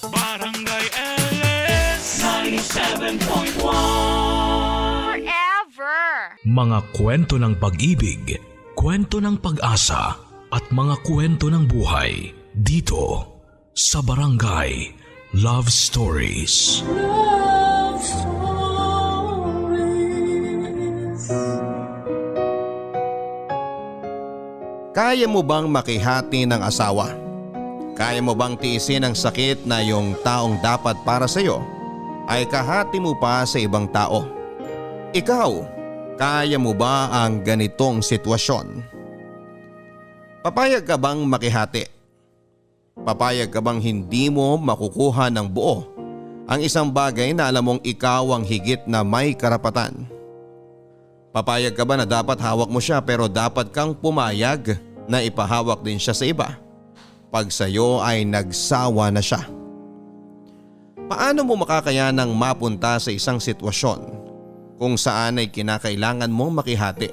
Barangay LS 97.1 Forever! Mga kwento ng pag-ibig, kwento ng pag-asa at mga kwento ng buhay dito sa Barangay Love Stories. Love Stories. Kaya mo bang makihati ng asawa? Kaya mo bang tiisin ang sakit na yung taong dapat para sa'yo ay kahati mo pa sa ibang tao? Ikaw, kaya mo ba ang ganitong sitwasyon? Papayag ka bang makihati? Papayag ka bang hindi mo makukuha ng buo ang isang bagay na alam mong ikaw ang higit na may karapatan? Papayag ka ba na dapat hawak mo siya pero dapat kang pumayag na ipahawak din siya sa iba pag sa'yo ay nagsawa na siya? Paano mo makakayanang mapunta sa isang sitwasyon kung saan ay kinakailangan mong makihati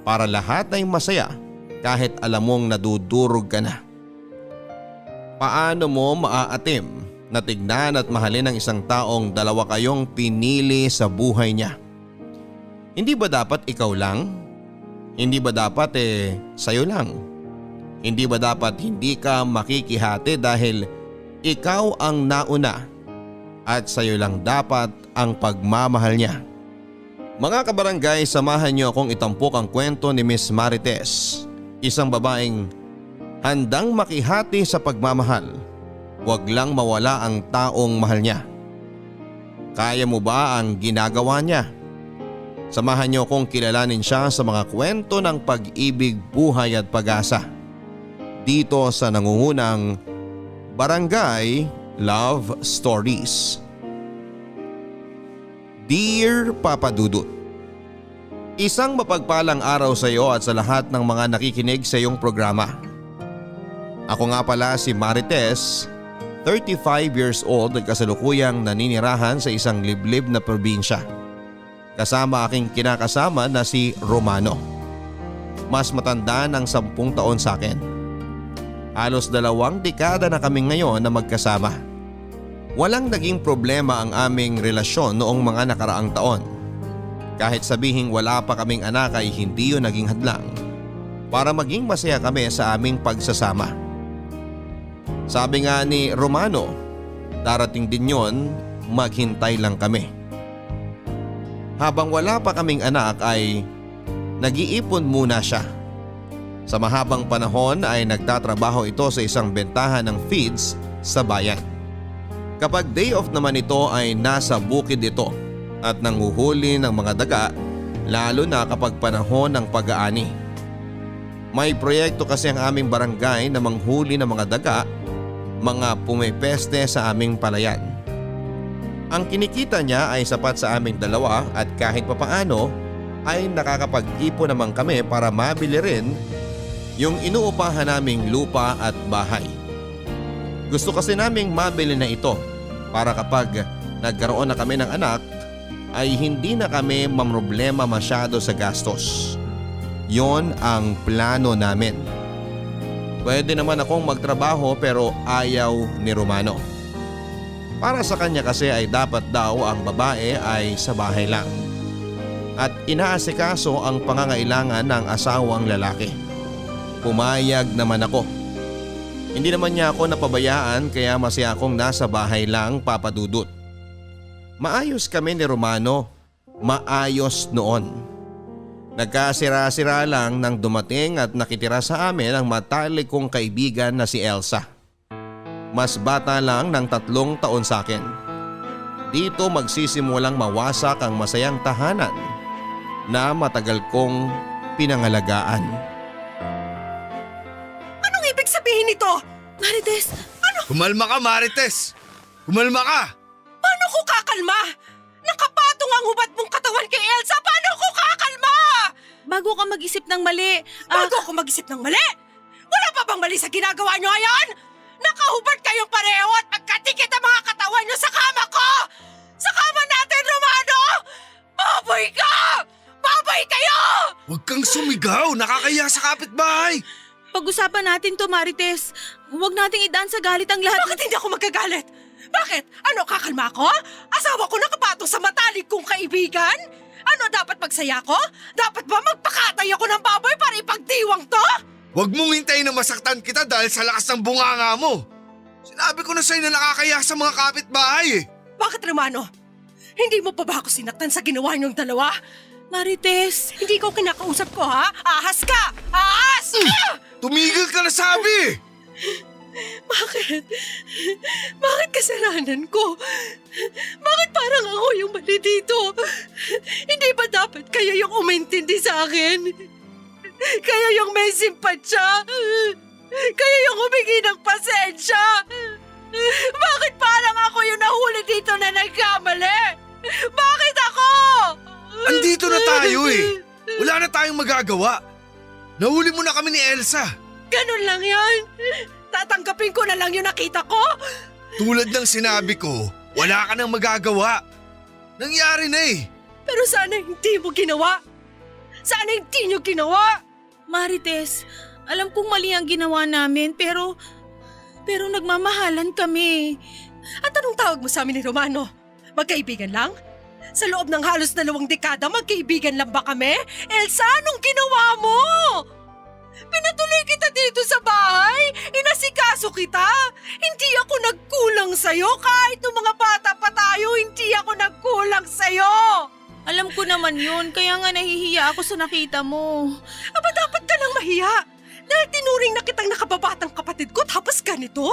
para lahat ay masaya kahit alam mong nadudurog ka na? Paano mo maaatim na tignan at mahalin ang isang taong dalawa kayong pinili sa buhay niya? Hindi ba dapat ikaw lang? Hindi ba dapat sa'yo lang? Hindi ba dapat hindi ka makikihati dahil ikaw ang nauna at sa'yo lang dapat ang pagmamahal niya? Mga kabarangay, samahan niyo akong itampok ang kwento ni Miss Marites, isang babaeng handang makihati sa pagmamahal. Huwag lang mawala ang taong mahal niya. Kaya mo ba ang ginagawa niya? Samahan niyo akong kilalanin siya sa mga kwento ng pag-ibig, buhay at pag-asa dito sa nangungunang Barangay Love Stories. Dear Papa Dudut, isang mapagpalang araw sa iyo at sa lahat ng mga nakikinig sa iyong programa. Ako nga pala si Marites, 35 years old at kasalukuyang naninirahan sa isang liblib na probinsya. Kasama aking kinakasama na si Romano. Mas matanda ng 10 taon sa akin. Halos 2 dekada na kami ngayon na magkasama. Walang naging problema ang aming relasyon noong mga nakaraang taon. Kahit sabihing wala pa kaming anak ay hindi yun naging hadlang para maging masaya kami sa aming pagsasama. Sabi nga ni Romano, darating din yon, maghintay lang kami. Habang wala pa kaming anak ay nag-iipon muna siya. Sa mahabang panahon ay nagtatrabaho ito sa isang bentahan ng feeds sa bayan. Kapag day off naman ito ay nasa bukid ito at nanguhuli ng mga daga, lalo na kapag panahon ng pag-aani. May proyekto kasi ang aming barangay na manghuli ng mga daga, mga pumipeste sa aming palayan. Ang kinikita niya ay sapat sa aming dalawa at kahit papaano ay nakakapag-ipon naman kami para mabili rin yung inuupahan naming lupa at bahay. Gusto kasi naming mabili na ito para kapag nagkaroon na kami ng anak ay hindi na kami mamroblema masyado sa gastos. Yon ang plano namin. Pwede naman akong magtrabaho pero ayaw ni Romano. Para sa kanya kasi ay dapat daw ang babae ay sa bahay lang at inaasikaso ang pangangailangan ng asawang lalaki. Pumayag naman ako. Hindi naman niya ako napabayaan kaya masaya akong nasa bahay lang, Papa Dudut. Maayos kami ni Romano, maayos noon. Nagkasira-sira lang nang dumating at nakitira sa amin ang matalik kong kaibigan na si Elsa. Mas bata lang ng 3 taon sa akin. Dito magsisimulang mawasak ang masayang tahanan na matagal kong pinangalagaan. Anong ibig sabihin nito? Marites, ano? Kumalma ka, Marites! Kumalma ka! Paano ko kakalma? Nakapatong ang hubad mong katawan kay Elsa. Paano ko kakalma? Bago ka mag-isip ng mali. Bago ako mag-isip ng mali? Wala pa bang mali sa ginagawa nyo ngayon? Nakahubad kayong pareho at magkatikit ang mga katawan nyo sa kama ko! Sa kama natin, Romano! Baboy ka! Baboy kayo! Huwag kang sumigaw! Nakakaya sa kapitbahay! Pag-usapan natin to, Marites. Huwag nating idaan sa galit ang lahat. Bakit hindi ako magagalit? Bakit? Ano, kakalma ko? Asawa ko nakapatong sa matalik kong kaibigan? Ano, dapat magsaya ko? Dapat ba magpakatay ako ng baboy para ipagdiwang to? Huwag mong hintayin na masaktan kita dahil sa lakas ng bunganga mo. Sinabi ko na sa'yo na nakakaya sa mga kapitbahay eh. Bakit, Romano? Hindi mo pa ba ako sinaktan sa ginawa niyong dalawa? Marites, Hindi ko kinakausap ko, ha? Ahas ka! Ahas! Tumigil ka na sabi! Bakit? Bakit kasalanan ko? Bakit parang ako yung mali dito? Hindi ba dapat kayo yung umintindi sa akin? Kayo yung may simpatsya? Kayo yung humingi ng pasensya? Bakit parang ako yung nahuli dito na nagkamali? Bakit ako? Andito na tayo eh. Wala na tayong magagawa. Nahuli mo na kami ni Elsa. Ganun lang yan. Tatanggapin ko na lang yung nakita ko. Tulad ng sinabi ko, wala ka nang magagawa. Nangyari na eh. Pero sana hindi mo ginawa. Sana hindi nyo ginawa. Marites, alam kong mali ang ginawa namin pero nagmamahalan kami. At anong tawag mo sa amin ni Romano? Magkaibigan lang? Sa loob ng halos 2 dekada, magkaibigan lang ba kami? Elsa, anong ginawa mo? Pinatuloy kita dito sa bahay. Inasikaso kita. Hindi ako nagkulang sa'yo. Kahit nung mga bata pa tayo, hindi ako nagkulang sa'yo. Alam ko naman yun, kaya nga nahihiya ako sa nakita mo. Aba, dapat ka nang mahiya. Dahil tinuring na kitang nakababatang kapatid ko, tapos ganito?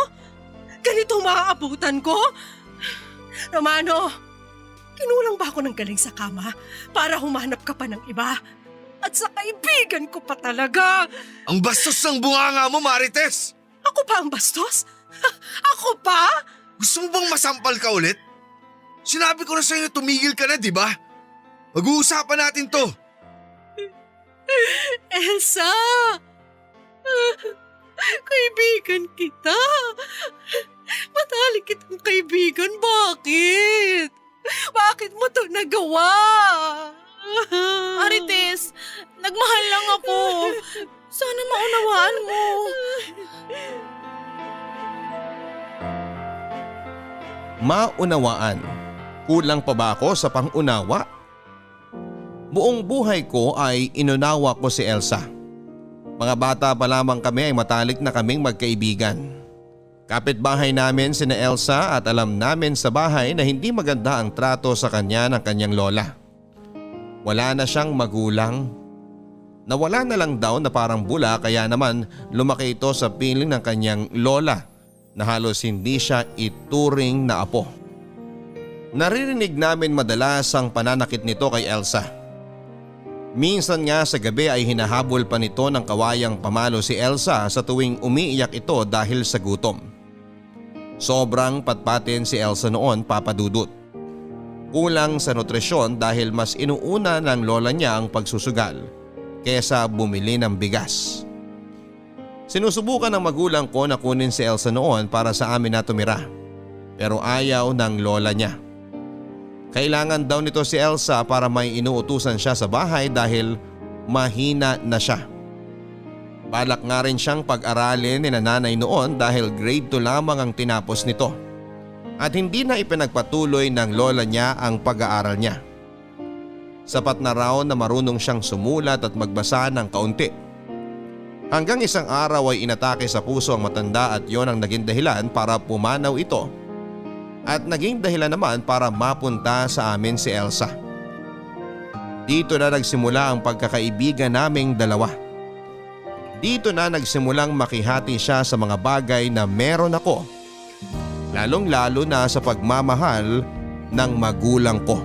Ganito maaabutan ko? Romano, kinulang ba ako ng galing sa kama para humanap ka pa ng iba? At sa kaibigan ko pa talaga. Ang bastos ng bunganga mo, Marites. Ako pa ang bastos? Ako pa? Gusto mo bang masampal ka ulit? Sinabi ko na sa'yo na tumigil ka na, di ba? Mag-uusapan natin to. Elsa! Kaibigan kita. Matalik kitang kaibigan. Bakit? Bakit mo to nagawa? Marites, nagmahal lang ako. Sana maunawaan mo. Maunawaan. Kulang pa ba ako sa pangunawa? Buong buhay ko ay inunawa ko si Elsa. Mga bata pa lamang kami ay matalik na kaming magkaibigan. Kapitbahay namin sina Elsa at alam namin sa bahay na hindi maganda ang trato sa kanya ng kanyang lola. Wala na siyang magulang. Nawala na lang daw na parang bula kaya naman lumaki ito sa piling ng kanyang lola na halos hindi siya ituring na apo. Naririnig namin madalas ang pananakit nito kay Elsa. Minsan nga sa gabi ay hinahabol pa nito ng kawayang pamalo si Elsa sa tuwing umiiyak ito dahil sa gutom. Sobrang patpatin si Elsa noon, Papa Dudut. Kulang sa nutrisyon dahil mas inuuna ng lola niya ang pagsusugal kaysa bumili ng bigas. Sinusubukan ng magulang ko na kunin si Elsa noon para sa amin na tumira, pero ayaw ng lola niya. Kailangan daw nito si Elsa para may inuutusan siya sa bahay dahil mahina na siya. Balak nga rin siyang pag-aralin ni nanay noon dahil grade 2 lamang ang tinapos nito. At hindi na ipinagpatuloy ng lola niya ang pag-aaral niya. Sapat na raw na marunong siyang sumulat at magbasa ng kaunti. Hanggang isang araw ay inatake sa puso ang matanda at yon ang naging dahilan para pumanaw ito. At naging dahilan naman para mapunta sa amin si Elsa. Dito na nagsimula ang pagkakaibigan naming dalawa. Dito na nagsimulang makihati siya sa mga bagay na meron ako. Lalong-lalo na sa pagmamahal ng magulang ko.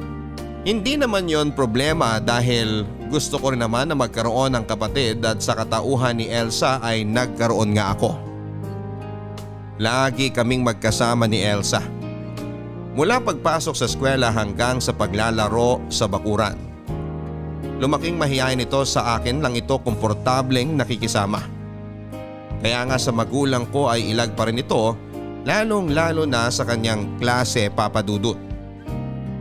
Hindi naman yon problema dahil gusto ko rin naman na magkaroon ng kapatid at sa katauhan ni Elsa ay nagkaroon nga ako. Lagi kaming magkasama ni Elsa. Mula pagpasok sa eskwela hanggang sa paglalaro sa bakuran. Lumaking mahiyain ito sa akin lang ito komportableng nakikisama. Kaya nga sa magulang ko ay ilag pa rin ito, lalong-lalo na sa kanyang klase, Papa Dudut.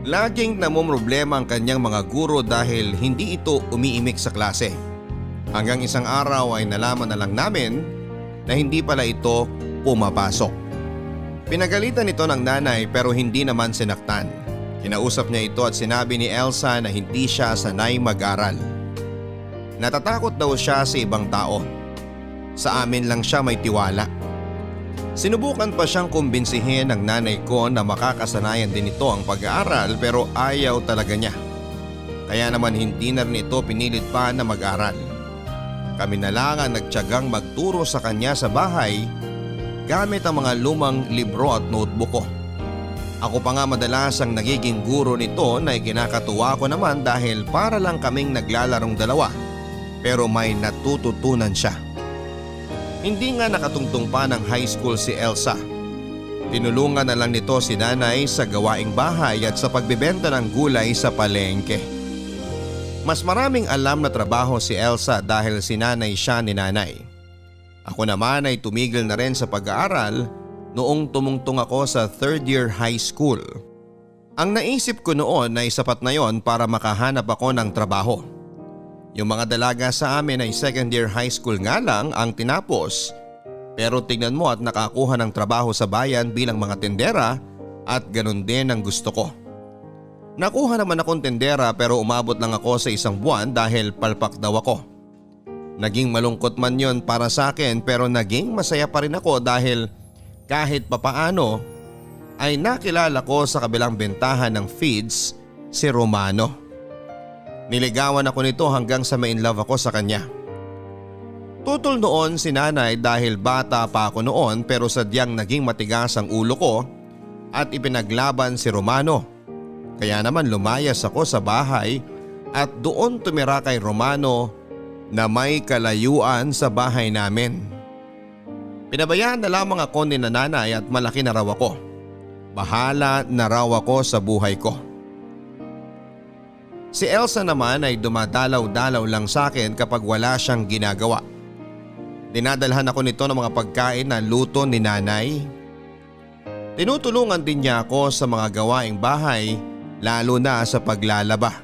Laging namumroblema ang kanyang mga guro dahil hindi ito umiimik sa klase. Hanggang isang araw ay nalaman na lang namin na hindi pala ito pumapasok. Pinagalitan ito ng nanay pero hindi naman sinaktan. Kinausap niya ito at sinabi ni Elsa na hindi siya sanay mag-aral. Natatakot daw siya sa ibang tao. Sa amin lang siya may tiwala. Sinubukan pa siyang kumbinsihin ng nanay ko na makakasanayan din ito ang pag-aaral pero ayaw talaga niya. Kaya naman hindi na rin ito pinilit pa na mag-aral. Kami na lang ang nagtiyagang magturo sa kanya sa bahay gamit ang mga lumang libro at notebook ko. Ako pa nga madalas ang nagiging guro nito na ikinakatuwa ko naman dahil para lang kaming naglalarong dalawa pero may natututunan siya. Hindi nga nakatungtong pa ng high school si Elsa. Tinulungan na lang nito si nanay sa gawaing bahay at sa pagbebenta ng gulay sa palengke. Mas maraming alam na trabaho si Elsa dahil sinanay siya ni nanay. Ako naman ay tumigil na rin sa pag-aaral noong tumungtong ako sa third year high school. Ang naisip ko noon ay sapat na yon para makahanap ako ng trabaho. Yung mga dalaga sa amin ay second year high school nga lang ang tinapos. Pero tignan mo at nakakuha ng trabaho sa bayan bilang mga tendera at ganun din ang gusto ko. Nakuha naman akong tendera pero umabot lang ako sa isang buwan dahil palpak daw ako. Naging malungkot man yon para sa akin pero naging masaya pa rin ako dahil kahit papaano ay nakilala ko sa kabilang bentahan ng feeds si Romano. Niligawan ako nito hanggang sa ma-in love ako sa kanya. Tutol noon si nanay dahil bata pa ako noon pero sadyang naging matigas ang ulo ko at ipinaglaban si Romano. Kaya naman lumayas ako sa bahay at doon tumira kay Romano na may kalayuan sa bahay namin. Pinabayaan na lamang ako ni nanay at malaki na raw ako. Bahala na raw ako sa buhay ko. Si Elsa naman ay dumadalaw-dalaw lang sa akin kapag wala siyang ginagawa. Dinadalhan ako nito ng mga pagkain na luto ni nanay. Tinutulungan din niya ako sa mga gawaing bahay lalo na sa paglalaba.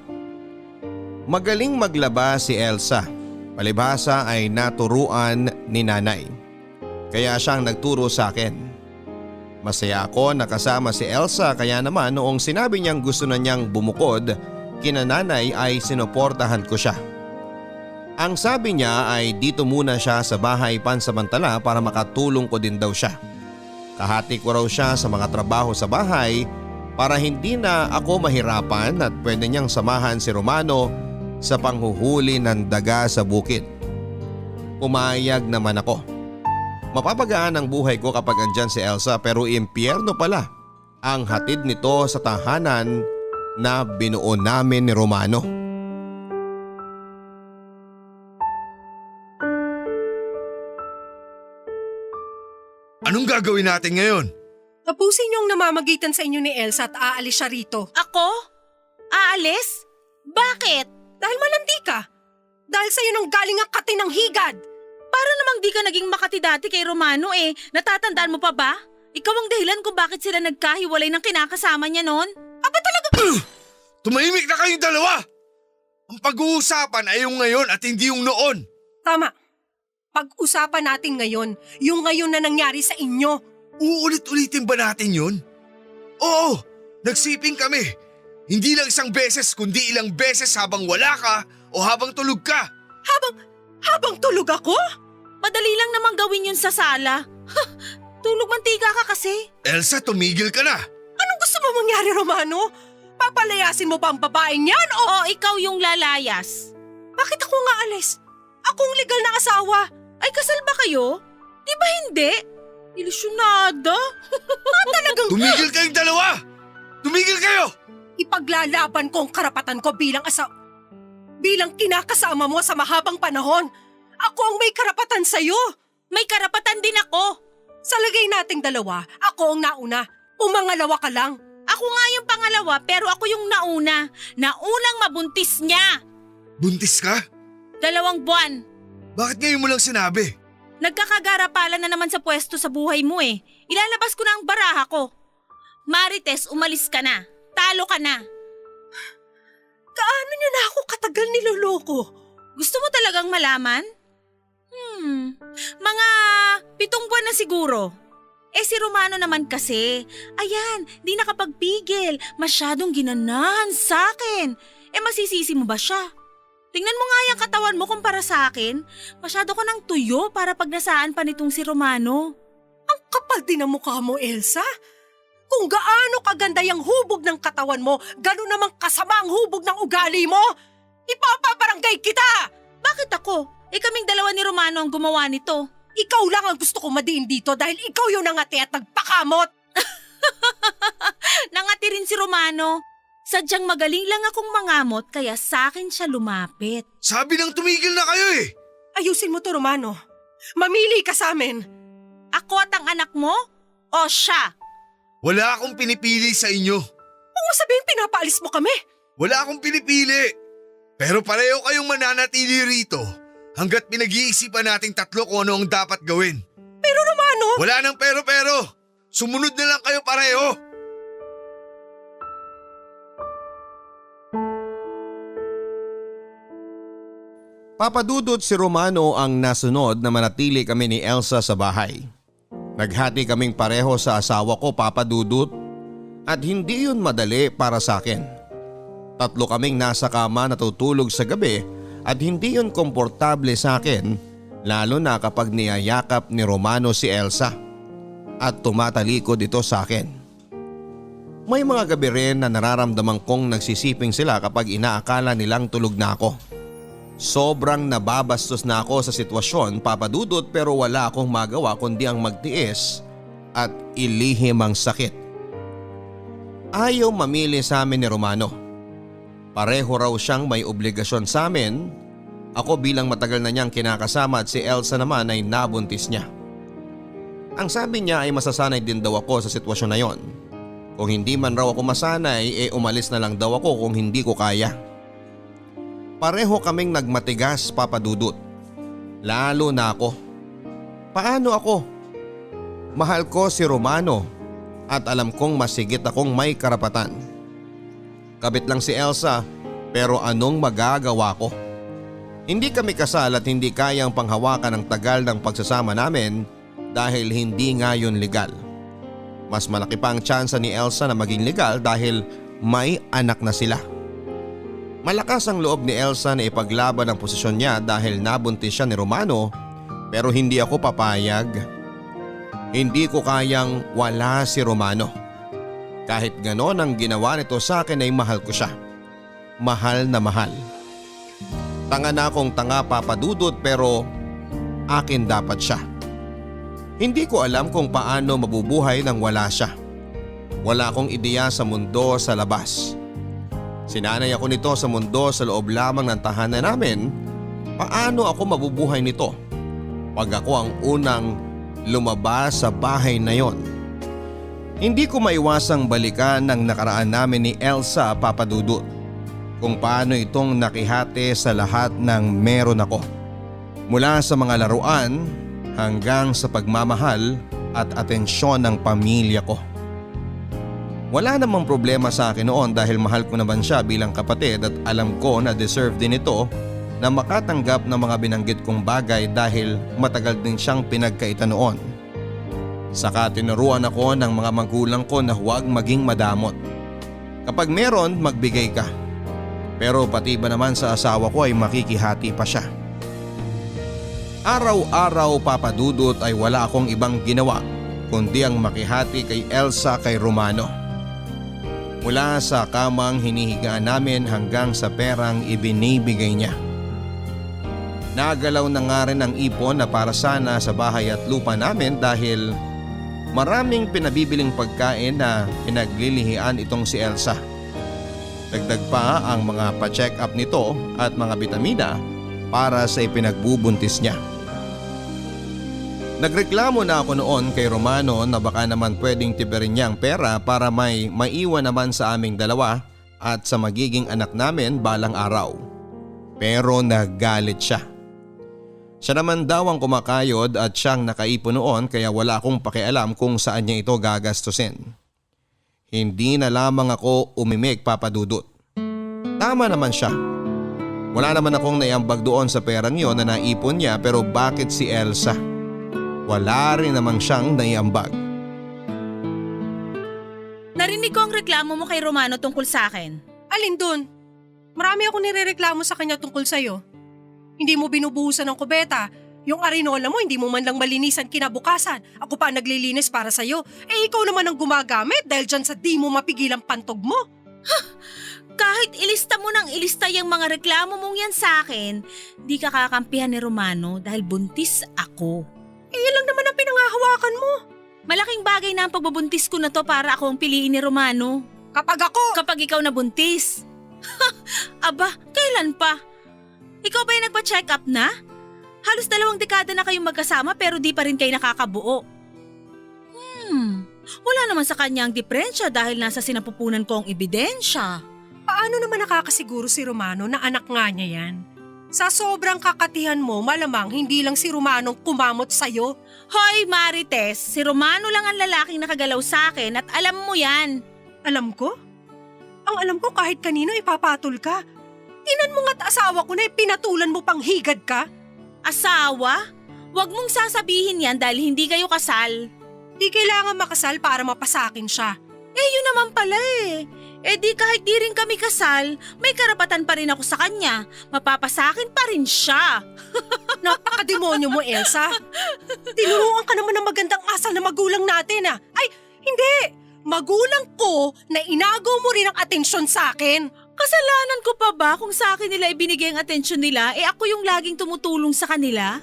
Magaling maglaba si Elsa. Palibhasa ay naturuan ni nanay. Kaya siyang nagturo sa akin. Masaya ako nakasama si Elsa kaya naman noong sinabi niyang gusto na niyang bumukod kina nanay ay sinuportahan ko siya. Ang sabi niya ay dito muna siya sa bahay pansamantala para makatulong ko din daw siya. Kahati ko raw siya sa mga trabaho sa bahay para hindi na ako mahirapan at pwede niyang samahan si Romano sa panghuhuli ng daga sa bukid. Pumayag naman ako. Mapapagaan ang buhay ko kapag andyan si Elsa pero impyerno pala ang hatid nito sa tahanan na binuo namin ni Romano. Anong gagawin natin ngayon? Tapusin yung namamagitan sa inyo ni Elsa at aalis siya rito. Ako? Aalis? Bakit? Dahil malandi ka. Dahil sa'yo nang galing ang kati ng higad. Para namang di ka naging makati dati kay Romano eh. Natatandaan mo pa ba? Ikaw ang dahilan kung bakit sila nagkahiwalay ng kinakasama niya noon. Aba talaga? Tumahimik na kayong dalawa! Ang pag-uusapan ay yung ngayon at hindi yung noon. Tama. Pag-usapan natin ngayon, yung ngayon na nangyari sa inyo. Uulit-ulitin ba natin yun? Oo, nagsiping kami. Hindi lang isang beses kundi ilang beses habang wala ka o habang tulog ka. Habang tulog ako? Madali lang naman gawin yun sa sala. Tulog mantika ka kasi. Elsa, tumigil ka na. Anong gusto mo mangyari, Romano? Papalayasin mo ba ang babaeng yan o… O ikaw yung lalayas. Bakit ako nga alis? Akong legal na asawa. Ay kasal ba kayo? Di ba hindi? Ilusyonada. Talagang Tumigil kayong dalawa! Tumigil kayo! ipaglalaban ko ang karapatan ko bilang kinakasama mo sa mahabang panahon. Ako ang may karapatan sa'yo. May karapatan din ako. Sa lagay nating dalawa, ako ang nauna. Umangalawa ka lang. Ako nga yung pangalawa pero ako yung nauna. Naunang mabuntis niya. Buntis ka? 2 buwan. Bakit ngayon mo lang sinabi? Nagkakagarapalan na naman sa pwesto sa buhay mo eh. Ilalabas ko na ang baraha ko. Marites, umalis ka na. Talo ka na. Kaano niyo na ako katagal niloloko? Gusto mo talagang malaman? Mga 7 buwan na siguro. Si Romano naman kasi, ayan, di nakapagpigil, masyadong ginanahan sa akin. Masisisi mo ba siya? Tingnan mo nga yung katawan mo kumpara sa akin. Masyado ko ng tuyo para pagnasaan pa nitong si Romano. Ang kapal din ng mukha mo, Elsa. Kung gaano kaganda yung hubog ng katawan mo, gano'n namang kasama ang hubog ng ugali mo. Ipapabarangay kita! Bakit ako? Kaming dalawa ni Romano ang gumawa nito. Ikaw lang ang gusto kong madiin dito dahil ikaw yung nangati at nagpakamot. Nangati rin si Romano. Sadyang magaling lang akong mangamot kaya sa akin siya lumapit. Sabi nang tumigil na kayo eh. Ayusin mo to, Romano. Mamili ka sa amin. Ako at ang anak mo? O siya? Wala akong pinipili sa inyo. Huwag mo sabihin pinapaalis mo kami. Wala akong pinipili. Pero pareho kayong mananatili rito hanggat pinag-iisipan nating tatlo kung ano ang dapat gawin. Pero Romano… Wala nang pero. Sumunod na lang kayo pareho. Papadudot si Romano ang nasunod na manatili kami ni Elsa sa bahay. Naghati kaming pareho sa asawa ko, Papadudot, at hindi yun madali para sa akin. Tatlo kaming nasa kama natutulog sa gabi at hindi yun komportable sa akin, lalo na kapag niyayakap ni Romano si Elsa at tumatalikod ito sa akin. May mga gabi rin na nararamdaman kong nagsisiping sila kapag inaakala nilang tulog na ako. Sobrang nababastos na ako sa sitwasyon, Papadudot, pero wala akong magawa kundi ang magtiis at ilihim ang sakit. Ayaw mamili sa amin ni Romano. Pareho raw siyang may obligasyon sa amin. Ako bilang matagal na niyang kinakasama at si Elsa naman ay nabuntis niya. Ang sabi niya ay masasanay din daw ako sa sitwasyon na yon. Kung hindi man raw ako masanay, umalis na lang daw ako kung hindi ko kaya. Pareho kaming nagmatigas, Papadudot. Lalo na ako. Paano ako? Mahal ko si Romano at alam kong masigit akong may karapatan. Kabit lang si Elsa pero anong magagawa ko? Hindi kami kasal at hindi kayang panghawakan ang tagal ng pagsasama namin dahil hindi nga yun legal. Mas malaki pa ang tsansa ni Elsa na maging legal dahil may anak na sila. Malakas ang loob ni Elsa na ipaglaban ang posisyon niya dahil nabuntis siya ni Romano, pero hindi ako papayag. Hindi ko kayang wala si Romano. Kahit ganon ang ginawa nito sa akin ay mahal ko siya. Mahal na mahal. Tanga na akong tanga, Papadudot, pero akin dapat siya. Hindi ko alam kung paano mabubuhay nang wala siya. Wala akong ideya sa mundo sa labas. Sinanay ako nito sa mundo sa loob lamang ng tahanan namin. Paano ako mabubuhay nito pag ako ang unang lumabas sa bahay na yon? Hindi ko maiwasang balikan ng nakaraan namin ni Elsa, Papadudot. Kung paano itong nakihati sa lahat ng meron ako. Mula sa mga laruan hanggang sa pagmamahal at atensyon ng pamilya ko. Wala namang problema sa akin noon dahil mahal ko naman siya bilang kapatid at alam ko na deserve din ito na makatanggap ng mga binanggit kong bagay dahil matagal din siyang pinagkaitan noon. Saka tinuruan ako ng mga magulang ko na huwag maging madamot. Kapag meron, magbigay ka. Pero pati ba naman sa asawa ko ay makikihati pa siya. Araw-araw, Papadudot, ay wala akong ibang ginawa kundi ang makihati kay Elsa kay Romano. Mula sa kamang hinihigaan namin hanggang sa perang ibinibigay niya. Nagalaw na nga rin ang ipon na para sana sa bahay at lupa namin dahil maraming pinabibiling pagkain na pinaglilihian itong si Elsa. Dagdag pa ang mga pa-check up nito at mga bitamina para sa ipinagbubuntis niya. Nagreklamo na ako noon kay Romano na baka naman pwedeng tiberin niya ang pera para may maiwan naman sa aming dalawa at sa magiging anak namin balang araw. Pero naggalit siya. Siya naman daw ang kumakayod at siyang nakaipon noon kaya wala akong pakialam kung saan niya ito gagastusin. Hindi na lamang ako umimik, Papadudot. Tama naman siya. Wala naman akong naiambag doon sa perang yon na naipon niya pero bakit si Elsa? Wala rin namang siyang naiambag. Narinig ko ang reklamo mo kay Romano tungkol sa akin. Alin dun? Marami ako nirereklamo sa kanya tungkol sa'yo. Hindi mo binubuhusan ng kubeta. Yung arinola mo, hindi mo man lang malinisan kinabukasan. Ako pa ang naglilinis para sa'yo. Eh ikaw naman ang gumagamit dahil dyan sa di mo mapigilang pantog mo. Kahit ilista mo ng ilista yung mga reklamo mong yan sa akin, di ka kakampihan ni Romano dahil buntis ako. Eh yan lang naman ang pinangahawakan mo. Malaking bagay na ang pagbubuntis ko na to para ako ang piliin ni Romano. Kapag ikaw nabuntis. Aba, kailan pa? Ikaw ba yung nagpa-check up na? Halos 2 dekada na kayong magkasama pero di pa rin kayo nakakabuo. Wala naman sa kanya ang diferensya dahil nasa sinapupunan ko ang ebidensya. Paano naman nakakasiguro si Romano na anak nga niya yan? Sa sobrang kakatihan mo, malamang hindi lang si Romano kumamot sa'yo. Hoy Marites, si Romano lang ang lalaking nakagalaw sa akin at alam mo yan. Alam ko? Ang alam ko kahit kanino ipapatol ka. Tinan mo nga't asawa ko na pinatulan mo pang higad ka. Asawa? Huwag mong sasabihin yan dahil hindi kayo kasal. Di kailangan makasal para mapasakin siya. Eh yun naman pala eh. Eh di kahit di rin kami kasal, may karapatan pa rin ako sa kanya. Mapapasakin pa rin siya. Napakademonyo mo, Elsa. Tinuruan ka naman ng magandang asal na magulang natin ah. Ay, hindi. Magulang ko na inagaw mo rin ang atensyon sa akin. Kasalanan ko pa ba kung sa akin nila ibinigay ang atensyon nila, eh ako yung laging tumutulong sa kanila?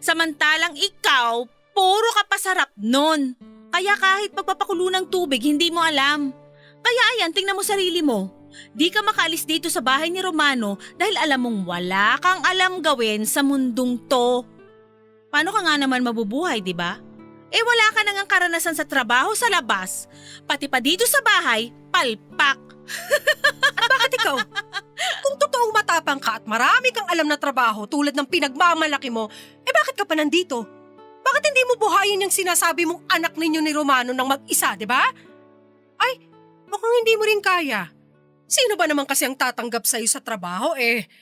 Samantalang ikaw, puro ka pasarap nun. Kaya kahit pagpapakulo ng tubig, hindi mo alam. Kaya ayan, tingnan mo sarili mo. Di ka makaalis dito sa bahay ni Romano dahil alam mong wala kang alam gawin sa mundong to. Paano ka nga naman mabubuhay, di ba? Eh wala ka nang karanasan sa trabaho sa labas. Pati pa dito sa bahay, palpak. At bakit ikaw? Kung totoong matapang ka at marami kang alam na trabaho tulad ng pinagmamalaki mo, eh bakit ka pa nandito? Bakit hindi mo buhayin yung sinasabi mong anak ninyo ni Romano ng mag-isa, di ba? Ay, mukhang hindi mo rin kaya. Sino ba naman kasi ang tatanggap sa'yo sa trabaho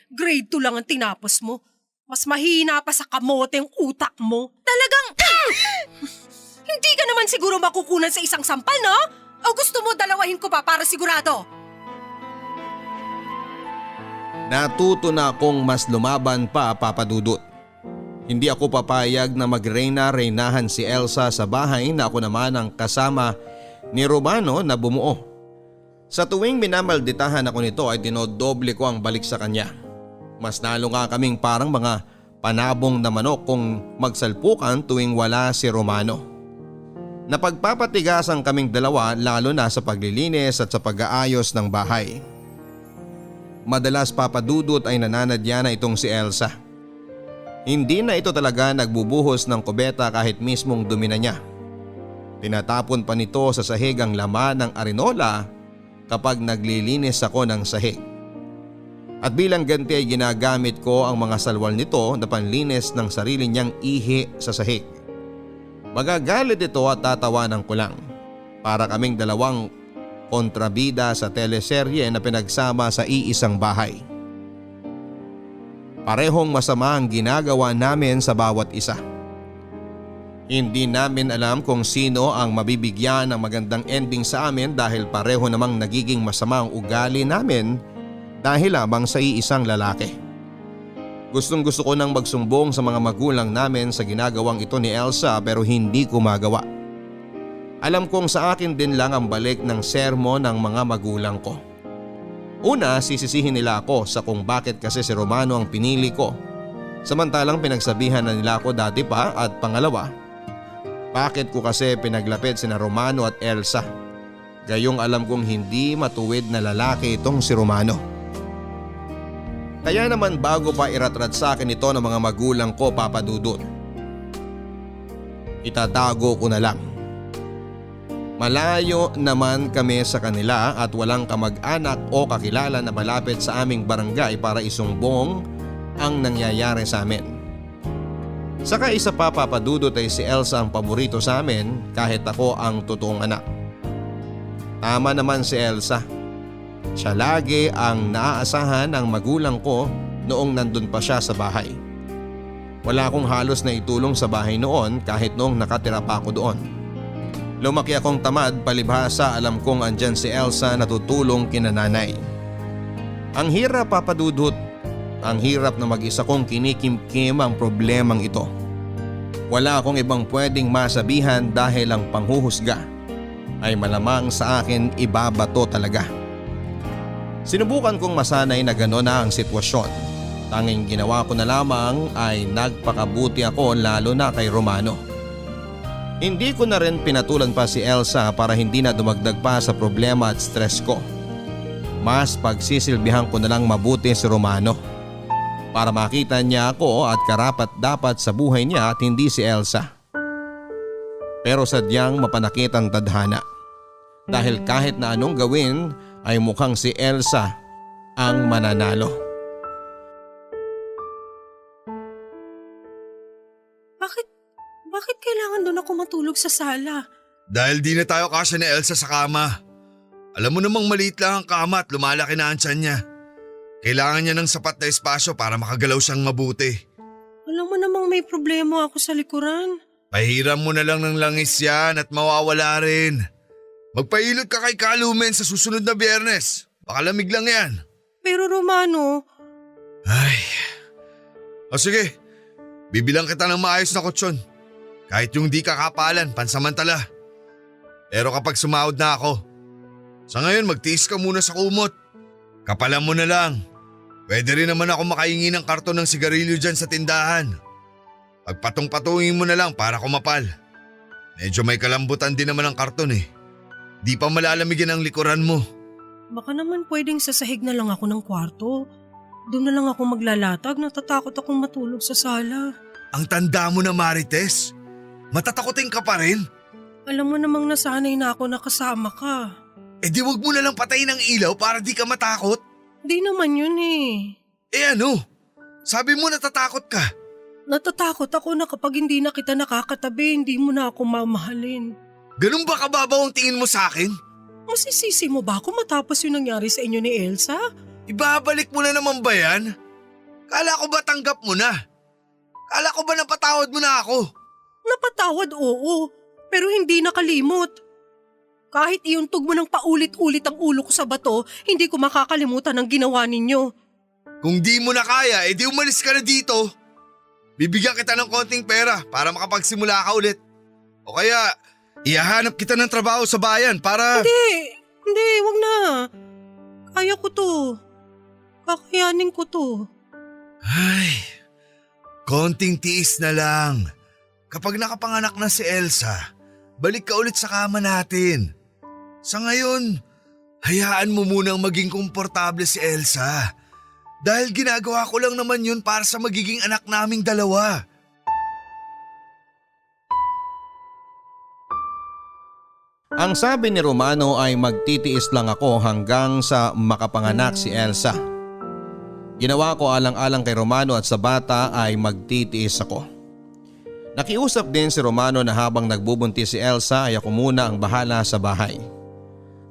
grade 2 lang ang tinapos mo. Mas mahina pa sa kamote ang utak mo. Talagang, hindi ka naman siguro makukunan sa isang sampal, no? O gusto mo dalawahin ko pa para sigurado? Natuto na akong mas lumaban pa, Papa Dudut. Hindi ako papayag na magreyna-reynahan si Elsa sa bahay na ako naman ang kasama ni Romano na bumuo. Sa tuwing minamalditahan ako nito ay dinodoble ko ang balik sa kanya. Mas nalo nga kaming parang mga panabong na manok kung magsalpukan tuwing wala si Romano. Napagpapatigasan kaming dalawa lalo na sa paglilinis at sa pag-aayos ng bahay. Madalas, Papa Dudut, ay nananadya na itong si Elsa. Hindi na ito talaga nagbubuhos ng kubeta kahit mismong dumi na niya. Tinatapon pa nito sa sahig ang laman ng arinola kapag naglilinis ako ng sahig. At bilang ganti ay ginagamit ko ang mga salwal nito na panlinis ng sarili niyang ihi sa sahig. Magagalit ito at tatawanan ko lang. Para kaming dalawang kontrabida sa teleserye na pinagsama sa iisang bahay. Parehong masama ang ginagawa namin sa bawat isa. Hindi namin alam kung sino ang mabibigyan ng magandang ending sa amin dahil pareho namang nagiging masama ang ugali namin dahil lamang sa iisang lalaki. Gustong-gusto ko nang magsumbong sa mga magulang namin sa ginagawang ito ni Elsa pero hindi ko magawa. Alam kong sa akin din lang ang balik ng sermon ng mga magulang ko. Una, sisisihin nila ako sa kung bakit kasi si Romano ang pinili ko. Samantalang pinagsabihan na nila ako dati pa, at pangalawa, bakit ko kasi pinaglapit sina Romano at Elsa. Gayong alam kong hindi matuwid na lalaki itong si Romano. Kaya naman bago pa iratrat sa akin ito ng mga magulang ko, Papa Dudut, itatago ko na lang. Malayo naman kami sa kanila at walang kamag-anak o kakilala na malapit sa aming barangay para isumbong ang nangyayari sa amin. Saka isa pa, Papa Dudut, ay si Elsa ang paborito sa amin kahit ako ang totoong anak. Tama naman si Elsa. Siya lagi ang naaasahan ng magulang ko noong nandun pa siya sa bahay. Wala akong halos na itulong sa bahay noon kahit noong nakatira pa ako doon. Lumaki akong tamad palibhasa, alam kong andyan si Elsa na tutulong kina nanay. Ang hirap, Papa Dudut. Ang hirap na mag-isa kong kinikimkim ang problemang ito. Wala akong ibang pwedeng masabihan dahil ang panghuhusga ay malamang sa akin ibabato talaga. Sinubukan kong masanay na gano'n na ang sitwasyon. Tanging ginawa ko na lamang ay nagpakabuti ako lalo na kay Romano. Hindi ko na rin pinatulan pa si Elsa para hindi na dumagdag pa sa problema at stress ko. Mas pagsisilbihan ko na lang mabuti si Romano para makita niya ako at karapat dapat sa buhay niya at hindi si Elsa. Pero sadyang mapanakit ang tadhana dahil kahit na anong gawin ay mukhang si Elsa ang mananalo. Bakit kailangan doon ako matulog sa sala? Dahil di na tayo kasya ni Elsa sa kama. Alam mo namang maliit lang ang kama at lumalaki na ang tiyan niya. Kailangan niya ng sapat na espasyo para makagalaw siyang mabuti. Alam mo namang may problema ako sa likuran. Pahiram mo na lang ng langis yan at mawawala rin. Magpailot ka kay Kalumen sa susunod na Biyernes. Baka lamig lang yan. Pero Romano… Ay. O sige, bibilang kita ng maayos na kutsyon. Kahit yung di kakapalan, pansamantala. Pero kapag sumahod na ako, sa ngayon magtiis ka muna sa kumot. Kapalan mo na lang. Pwede rin naman ako makahingi ng karton ng sigarilyo dyan sa tindahan. Pagpatong-patungin mo na lang para kumapal. Medyo may kalambutan din naman ang karton eh. Di pa malalamigin ang likuran mo. Baka naman pwedeng sasahig na lang ako ng kwarto. Doon na lang ako maglalatag, natatakot akong matulog sa sala. Ang tanda mo na, Marites. Matatakotin ka pa rin. Alam mo namang nasanay na ako nakasama ka. Eh di wag mo na lang patayin ang ilaw para di ka matakot. Di naman yun eh. Eh ano? Sabi mo natatakot ka. Natatakot ako na kapag hindi na kita nakakatabi, hindi mo na ako mamahalin. Ganun ba kababaw ang tingin mo sa akin? Masisisi mo ba ako matapos yung nangyari sa inyo ni Elsa? Ibabalik mo na naman ba yan? Kala ko ba tanggap mo na? Kala ko ba napatawad mo na ako? Napatawad, oo. Pero hindi nakalimot. Kahit iuntog mo ng paulit-ulit ang ulo ko sa bato, hindi ko makakalimutan ang ginawa ninyo. Kung di mo na kaya, edi umalis ka na dito. Bibigyan kita ng konting pera para makapagsimula ka ulit. O kaya, ihahanap kita ng trabaho sa bayan para… Hindi, wag na. Kaya ko to. Kakayanin ko to. Ay, konting tiis na lang. Kapag nakapanganak na si Elsa, balik ka ulit sa kama natin. Sa ngayon, hayaan mo munang maging komportable si Elsa. Dahil ginagawa ko lang naman yun para sa magiging anak naming dalawa. Ang sabi ni Romano ay magtitiis lang ako hanggang sa makapanganak si Elsa. Ginawa ko alang-alang kay Romano at sa bata ay magtitiis ako. Nakiusap din si Romano na habang nagbubuntis si Elsa ay ako muna ang bahala sa bahay.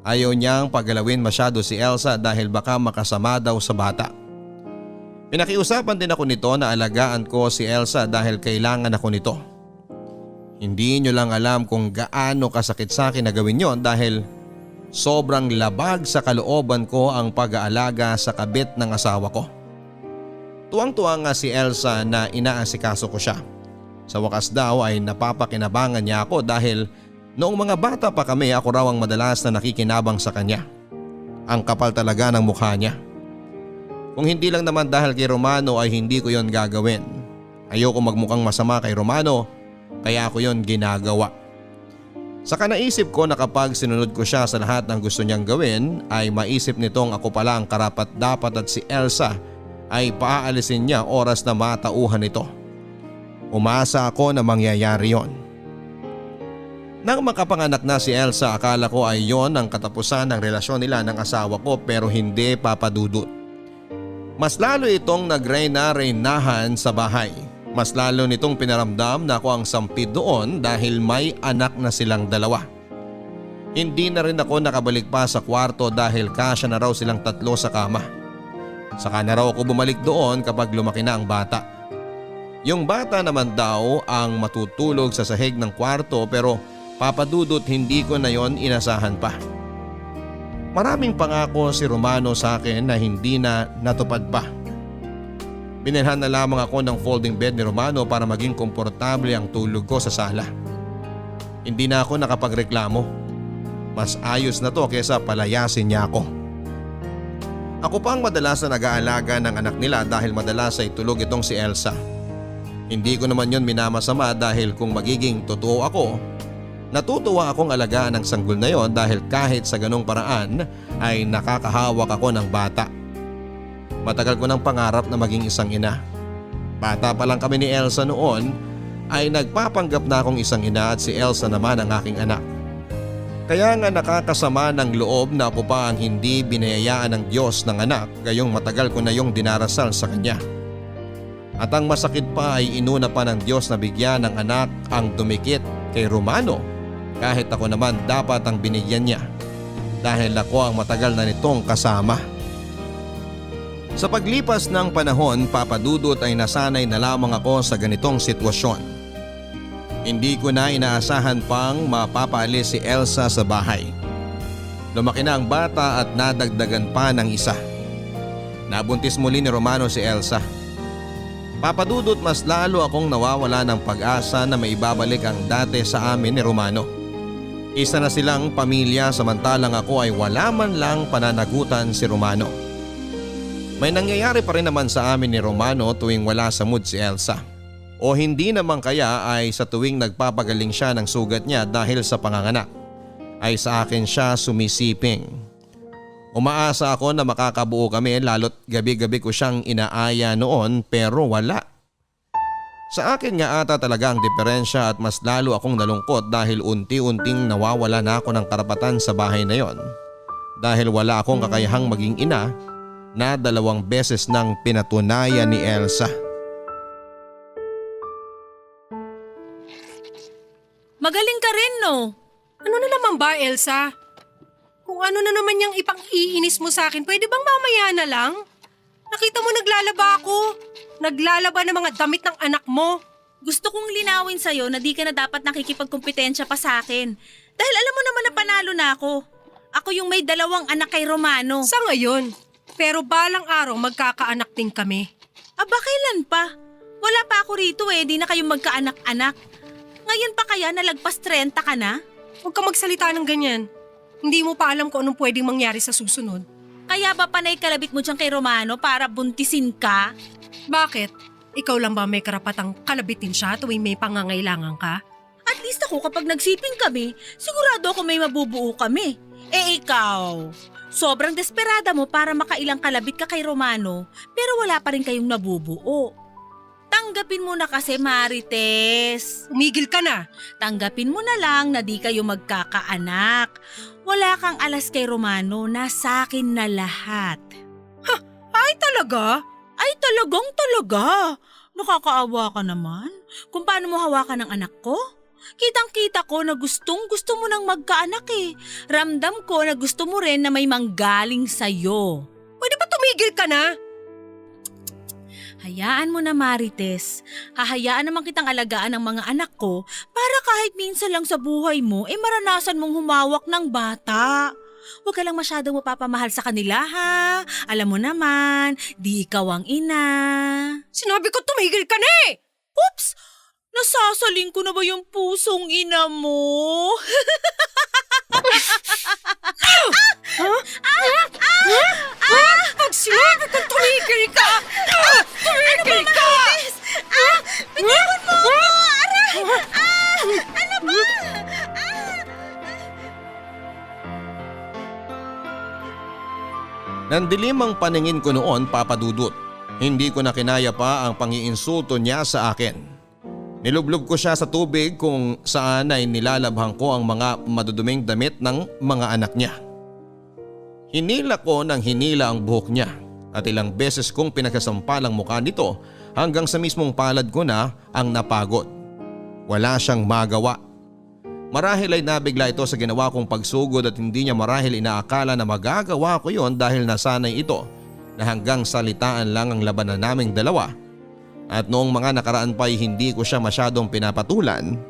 Ayaw niyang paggalawin masyado si Elsa dahil baka makasama daw sa bata. Pinakiusapan din ako nito na alagaan ko si Elsa dahil kailangan ako nito. Hindi niyo lang alam kung gaano kasakit sa akin na gawin yon dahil sobrang labag sa kalooban ko ang pag-aalaga sa kabit ng asawa ko. Tuwang-tuwa nga si Elsa na inaasikaso ko siya. Sa wakas daw ay napapakinabangan niya ako dahil noong mga bata pa kami ako raw ang madalas na nakikinabang sa kanya. Ang kapal talaga ng mukha niya. Kung hindi lang naman dahil kay Romano ay hindi ko yon gagawin. Ayoko magmukhang masama kay Romano kaya ako yon ginagawa. Saka naisip ko na kapag sinunod ko siya sa lahat ng gusto niyang gawin ay maisip nitong ako pala ang karapat dapat at si Elsa ay paaalisin niya oras na matauhan nito. Umasa ako na mangyayari yon. Nang makapanganak na si Elsa, akala ko ay yon ang katapusan ng relasyon nila ng asawa ko pero hindi, Papa Dudut. Mas lalo itong nagreinahan sa bahay. Mas lalo nitong pinaramdam na ako ang sampid doon dahil may anak na silang dalawa. Hindi na rin ako nakabalik pa sa kwarto dahil kasya na raw silang tatlo sa kama. Saka na raw ako bumalik doon kapag lumaki na ang bata. Yung bata naman daw ang matutulog sa sahig ng kwarto pero Papadudot hindi ko na yon inasahan pa. Maraming pangako si Romano sa akin na hindi na natupad pa. Binilhan na lamang ako ng folding bed ni Romano para maging komportable ang tulog ko sa sala. Hindi na ako nakapagreklamo. Mas ayos na to kesa palayasin niya ako. Ako pa ang madalas na nag-aalaga ng anak nila dahil madalas ay tulog itong si Elsa. Hindi ko naman yon minamasama dahil kung magiging totoo ako, natutuwa akong alagaan ng sanggol na yon dahil kahit sa ganong paraan ay nakakahawak ako ng bata. Matagal ko ng pangarap na maging isang ina. Bata pa lang kami ni Elsa noon ay nagpapanggap na akong isang ina at si Elsa naman ang aking anak. Kaya nga nakakasama ng loob na ako pa ang hindi binayayaan ng Diyos ng anak gayong matagal ko na yung dinarasal sa kanya. At ang masakit pa ay inuna pa ng Diyos na bigyan ng anak ang dumikit kay Romano kahit ako naman dapat ang binigyan niya dahil ako ang matagal na nitong kasama. Sa paglipas ng panahon, Papadudot ay nasanay na lamang ako sa ganitong sitwasyon. Hindi ko na inaasahan pang mapapaalis si Elsa sa bahay. Lumaki na ang bata at nadagdagan pa ng isa. Nabuntis muli ni Romano si Elsa. Papadudot mas lalo akong nawawala ng pag-asa na maibabalik ang dati sa amin ni Romano. Isa na silang pamilya samantalang ako ay wala man lang pananagutan si Romano. May nangyayari pa rin naman sa amin ni Romano tuwing wala sa mood si Elsa. O hindi naman kaya ay sa tuwing nagpapagaling siya ng sugat niya dahil sa panganganak, ay sa akin siya sumisiping. Umaasa ako na makakabuo kami lalo't gabi-gabi ko siyang inaaya noon pero wala. Sa akin nga ata talaga ang diferensya at mas lalo akong nalungkot dahil unti-unting nawawala na ako ng karapatan sa bahay na yon. Dahil wala akong kakayahang maging ina na 2 beses nang pinatunayan ni Elsa. Magaling ka rin, no? Ano na naman ba, Elsa? Kung ano na naman yung ipang-iinis mo sa akin, pwede bang mamaya na lang? Nakita mo naglalaba ako. Naglalaba ng mga damit ng anak mo. Gusto kong linawin sa'yo na di ka na dapat nakikipagkompetensya pa sa akin. Dahil alam mo naman na panalo na ako. Ako yung may 2 anak kay Romano. Sa ngayon. Pero balang araw magkakaanak din kami. Aba, kailan pa? Wala pa ako rito di na kayo magkaanak-anak. Ngayon pa kaya nalagpas 30 ka na? Huwag ka magsalita ng ganyan. Hindi mo pa alam kung anong pwedeng mangyari sa susunod. Kaya ba panay kalabit mo dyan kay Romano para buntisin ka? Bakit? Ikaw lang ba may karapatang kalabitin siya tuwing may pangangailangan ka? At least ako kapag nagsiping kami, sigurado ako may mabubuo kami. Ikaw, sobrang desperada mo para makailang kalabit ka kay Romano pero wala pa rin kayong nabubuo. Tanggapin mo na kasi, Marites. Umigil ka na. Tanggapin mo na lang na di kayo magkakaanak. Wala kang alas kay Romano, nasa akin na lahat. Ay talaga? Ay talagang talaga. Nakakaawa ka naman. Kung paano mo hawakan ng anak ko? Kitang-kita ko na gustong gusto mo nang magkaanak Ramdam ko na gusto mo rin na may manggaling sa'yo. Pwede ba tumigil ka na? Hayaan mo na, Marites. Hahayaan naman kitang alagaan ng mga anak ko para kahit minsan lang sa buhay mo maranasan mong humawak ng bata. Huwag ka lang masyadong mapapamahal sa kanila, ha? Alam mo naman, di ikaw ang ina. Sinabi ko tumigil ka na Oops! Nasasaling ko na ba yung pusong ina mo? Pag sinabi ko tumigil ka! Tumigil ka! Bitawan mo ako! Aray! Ano ba? Nandilim ang paningin ko noon, Papadudot. Hindi ko na kinaya pa ang pangiinsulto niya sa akin. Nilublog ko siya sa tubig kung saan ay nilalabhang ko ang mga maduduming damit ng mga anak niya. Hinila ko ng hinila ang buhok niya at ilang beses kong pinagsasampal ang mukha nito hanggang sa mismong palad ko na ang napagod. Wala siyang magawa. Marahil ay nabigla ito sa ginawa kong pagsugod at hindi niya marahil inaakala na magagawa ko yon dahil nasanay ito na hanggang salitaan lang ang labanan naming dalawa. At noong mga nakaraan pa ay hindi ko siya masyadong pinapatulan,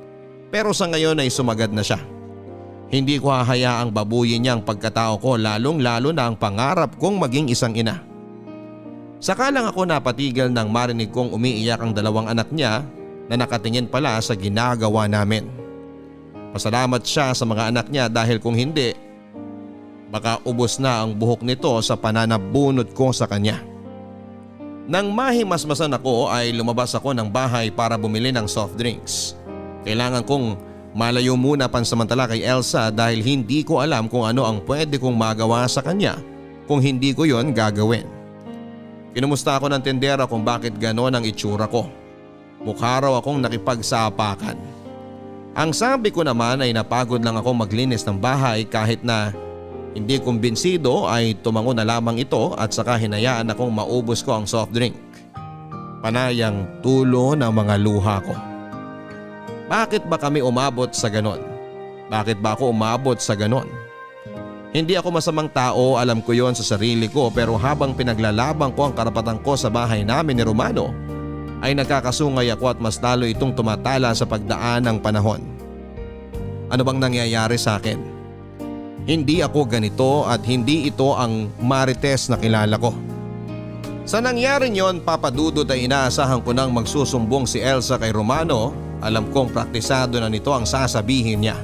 Pero sa ngayon ay sumagad na siya. Hindi ko hahayaang babuyin niya ang pagkatao ko, lalong-lalo na ang pangarap kong maging isang ina. Saka lang ako napatigil nang marinig kong umiiyak ang dalawang anak niya na nakatingin pala sa ginagawa namin. Pasalamat siya sa mga anak niya dahil kung hindi, baka ubos na ang buhok nito sa pananabunot ko sa kanya. Nang mahimasmasan ako ay lumabas ako ng bahay para bumili ng soft drinks. Kailangan kong malayo muna pansamantala kay Elsa dahil hindi ko alam kung ano ang pwede kong magawa sa kanya kung hindi ko yon gagawin. Kinumusta ako ng tendera kung bakit ganon ang itsura ko. Mukha raw akong nakipagsapakan. Ang sabi ko naman ay napagod lang ako maglinis ng bahay kahit na hindi kumbinsido ay tumango na lamang ito at saka hinayaan akong maubos ko ang soft drink. Panayang tulo ng mga luha ko. Bakit ba kami umabot sa ganon? Bakit ba ako umabot sa ganon? Hindi ako masamang tao, alam ko yon sa sarili ko, pero habang pinaglalabang ko ang karapatan ko sa bahay namin ni Romano ay nagkakasungay ako at mas lalo itong tumatala sa pagdaan ng panahon. Ano bang nangyayari sa akin? Hindi ako ganito at hindi ito ang Marites na kilala ko. Sa nangyari yon, Papa Dudut, ay inaasahan ko nang magsusumbong si Elsa kay Romano. Alam kong praktisado na nito ang sasabihin niya.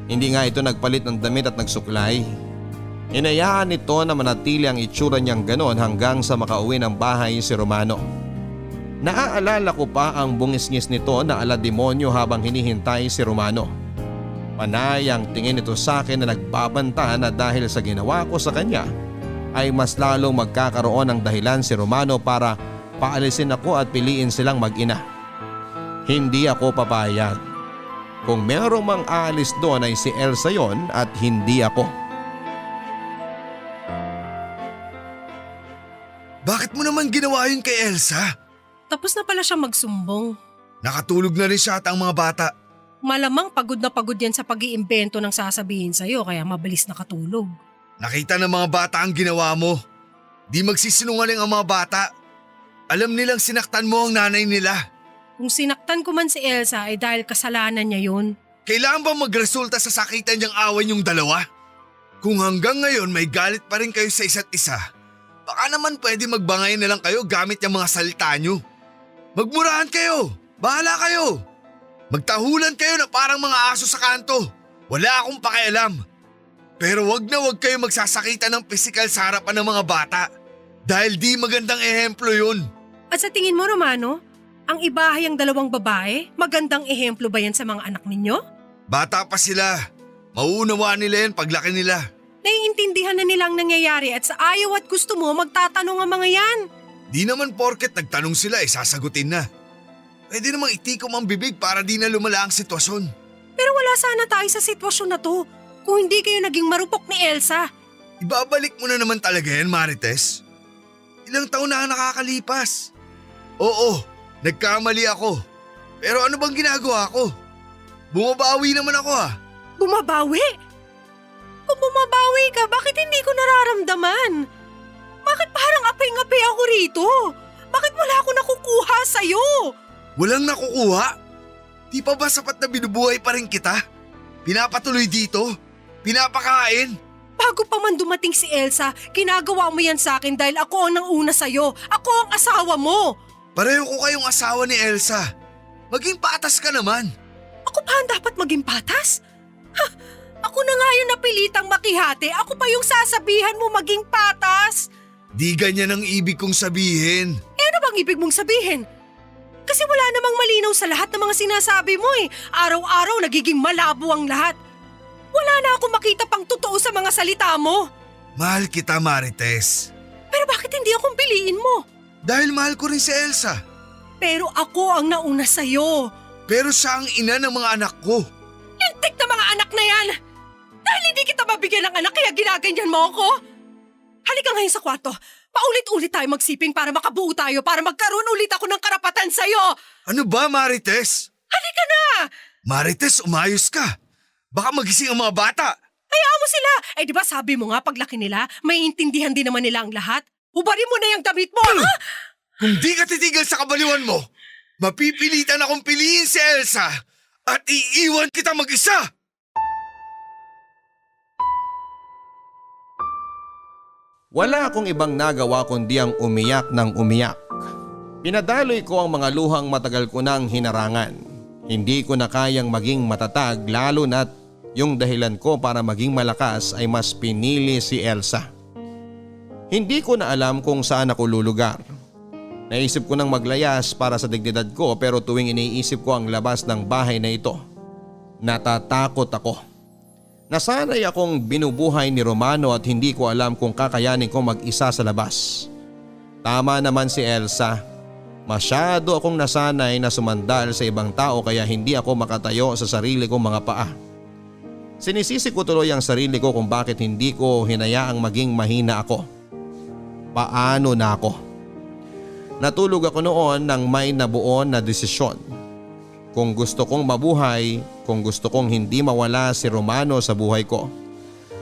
Hindi nga ito nagpalit ng damit at nagsuklay. Hinayaan nito na manatili ang itsura niyang ganon hanggang sa makauwi ng bahay si Romano. Naaalala ko pa ang bungis-ngis nito na ala demonyo habang hinihintay si Romano. Panay ang tingin nito sa akin na nagbabanta na dahil sa ginawa ko sa kanya ay mas lalong magkakaroon ng dahilan si Romano para paalisin ako at piliin silang mag-ina. Hindi ako papayag. Kung merong mang aalis doon ay si Elsa yon at hindi ako. Bakit mo naman ginawa yun kay Elsa? Tapos na pala siya magsumbong. Nakatulog na rin siya at ang mga bata. Malamang pagod na pagod yan sa pag-iimbento ng sasabihin sa'yo kaya mabilis nakatulog. Nakita ng mga bata ang ginawa mo. Di magsisinungaling ang mga bata. Alam nilang sinaktan mo ang nanay nila. Kung sinaktan ko man si Elsa ay dahil kasalanan niya yun. Kailangan ba magresulta sa sakitan niyang awan yung dalawa? Kung hanggang ngayon may galit pa rin kayo sa isa't isa, baka naman pwede magbangay na lang kayo gamit yung mga salita niyo. Magmurahan kayo! Bahala kayo! Magtahulan kayo na parang mga aso sa kanto. Wala akong pakialam. Pero wag na wag kayo magsasakitan ng pisikal sa harapan ng mga bata. Dahil di magandang ehemplo yun. At sa tingin mo, Romano, ang ibahay ang dalawang babae, magandang ehemplo ba yan sa mga anak ninyo? Bata pa sila. Mauunawaan nila yan paglaki nila. Naiintindihan na nilang nangyayari at sa ayaw at gusto mo magtatanong ang mga yan. Di naman porket nagtanong sila sasagutin na. Pwede namang itikom ang bibig para di na lumala ang sitwasyon. Pero wala sana tayo sa sitwasyon na to kung hindi kayo naging marupok ni Elsa. Ibabalik mo na naman talaga yan, Marites. Ilang taon na nakakalipas. Oo, nagkamali ako. Pero ano bang ginagawa ko? Bumabawi naman ako Bumabawi? Kung bumabawi ka, bakit hindi ko nararamdaman? Bakit parang apay-ngapay ako rito? Bakit wala ako nakukuha sa'yo? Walang nakukuha? Di pa ba sapat na binubuhay pa rin kita? Pinapatuloy dito? Pinapakain? Bago pa man dumating si Elsa, ginagawa mo yan sa akin dahil ako ang nanguna sa'yo. Ako ang asawa mo. Pareho ko kayong asawa ni Elsa. Maging patas ka naman. Ako pa ang dapat maging patas? Ako na nga yung napilitang makihate. Ako pa yung sasabihan mo maging patas. Di ganyan ang ibig kong sabihin. Ano bang ibig mong sabihin? Kasi wala namang malinaw sa lahat ng mga sinasabi mo Araw-araw nagiging malabo ang lahat. Wala na akong makita pang totoo sa mga salita mo. Mahal kita, Marites. Pero bakit hindi akong piliin mo? Dahil mahal ko rin si Elsa. Pero ako ang nauna sa'yo. Pero siya ang ina ng mga anak ko. Lintik na mga anak na yan! Dahil hindi kita mabigyan ng anak kaya ginaganyan mo ako? Halika ngayon sa kwarto. Paulit-ulit tayo magsiping para makabuo tayo para magkaroon ulit ako ng karapatan sa'yo. Ano ba, Marites? Halika na! Marites, umayos ka. Baka magising ang mga bata. Hayaan mo sila! Di ba sabi mo nga paglaki nila, may intindihan din naman nila ang lahat? Hubarin mo na yung damit mo, ha? Kung di ka titigil sa kabaliwan mo, mapipilitan akong piliin si Elsa at iiwan kita mag-isa! Wala akong ibang nagawa kundi ang umiyak ng umiyak. Pinadaloy ko ang mga luhang matagal ko nang hinarangan. Hindi ko na kayang maging matatag lalo na't yung dahilan ko para maging malakas ay mas pinili si Elsa. Hindi ko na alam kung saan ako lulugar. Naisip ko nang maglayas para sa dignidad ko pero tuwing iniisip ko ang labas ng bahay na ito, natatakot ako. Nasanay akong binubuhay ni Romano at hindi ko alam kung kakayanin ko mag-isa sa labas. Tama naman si Elsa. Masyado akong nasanay na sumandal sa ibang tao kaya hindi ako makatayo sa sarili kong mga paa. Sinisisi ko tuloy ang sarili ko kung bakit hindi ko hinayaang maging mahina ako. Paano na ako? Natulog ako noon nang may nabuon na desisyon. Kung gusto kong mabuhay, kung gusto kong hindi mawala si Romano sa buhay ko,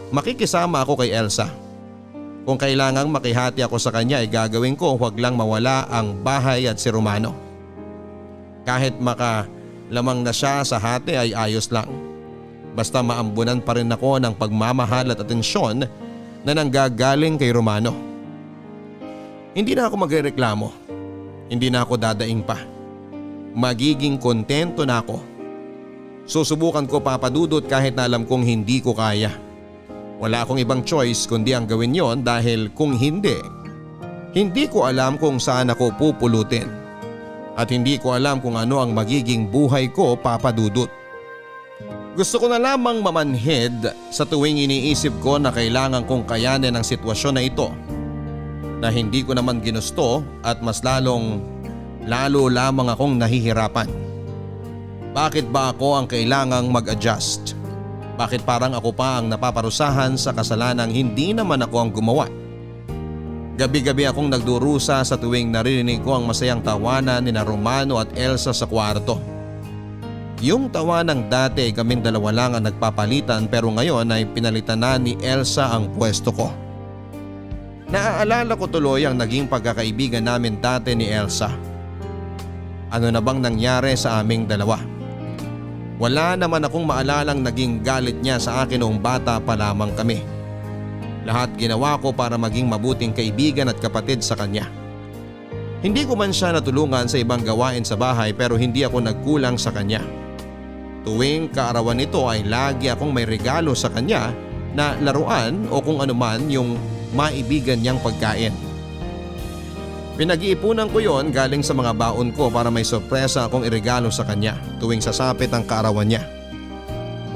makikisama ako kay Elsa. Kung kailangang makihati ako sa kanya ay gagawin ko, huwag lang mawala ang bahay at si Romano. Kahit makalamang na siya sa hati ay ayos lang. Basta maambunan pa rin ako ng pagmamahal at atensyon na nanggagaling kay Romano. Hindi na ako magrereklamo. Hindi na ako dadaing pa. Magiging kontento na ako. Susubukan ko papadudot kahit na alam kong hindi ko kaya. Wala akong ibang choice kundi ang gawin yon dahil kung hindi ko alam kung saan ako pupulutin. At hindi ko alam kung ano ang magiging buhay ko papadudot. Gusto ko na lamang mamanhid sa tuwing iniisip ko na kailangan kong kayanin ang sitwasyon na ito. Na hindi ko naman ginusto at mas lalo lamang akong nahihirapan. Bakit ba ako ang kailangang mag-adjust? Bakit parang ako pa ang napaparusahan sa kasalanang hindi naman ako ang gumawa? Gabi-gabi akong nagdurusa sa tuwing naririnig ko ang masayang tawanan ni Romano at Elsa sa kwarto. Yung tawanang dati kaming dalawa lang ang nagpapalitan pero ngayon ay pinalitan na ni Elsa ang pwesto ko. Naaalala ko tuloy ang naging pagkakaibigan namin dati ni Elsa. Ano na bang nangyari sa aming dalawa? Wala naman akong maalalang naging galit niya sa akin noong bata pa lamang kami. Lahat ginawa ko para maging mabuting kaibigan at kapatid sa kanya. Hindi ko man siya natulungan sa ibang gawain sa bahay pero hindi ako nagkulang sa kanya. Tuwing kaarawan nito ay lagi akong may regalo sa kanya na laruan o kung anuman yung maibigan niyang pagkain. Pinag-iipunan ko yon galing sa mga baon ko para may sorpresa akong iregalo sa kanya tuwing sasapit ang kaarawan niya.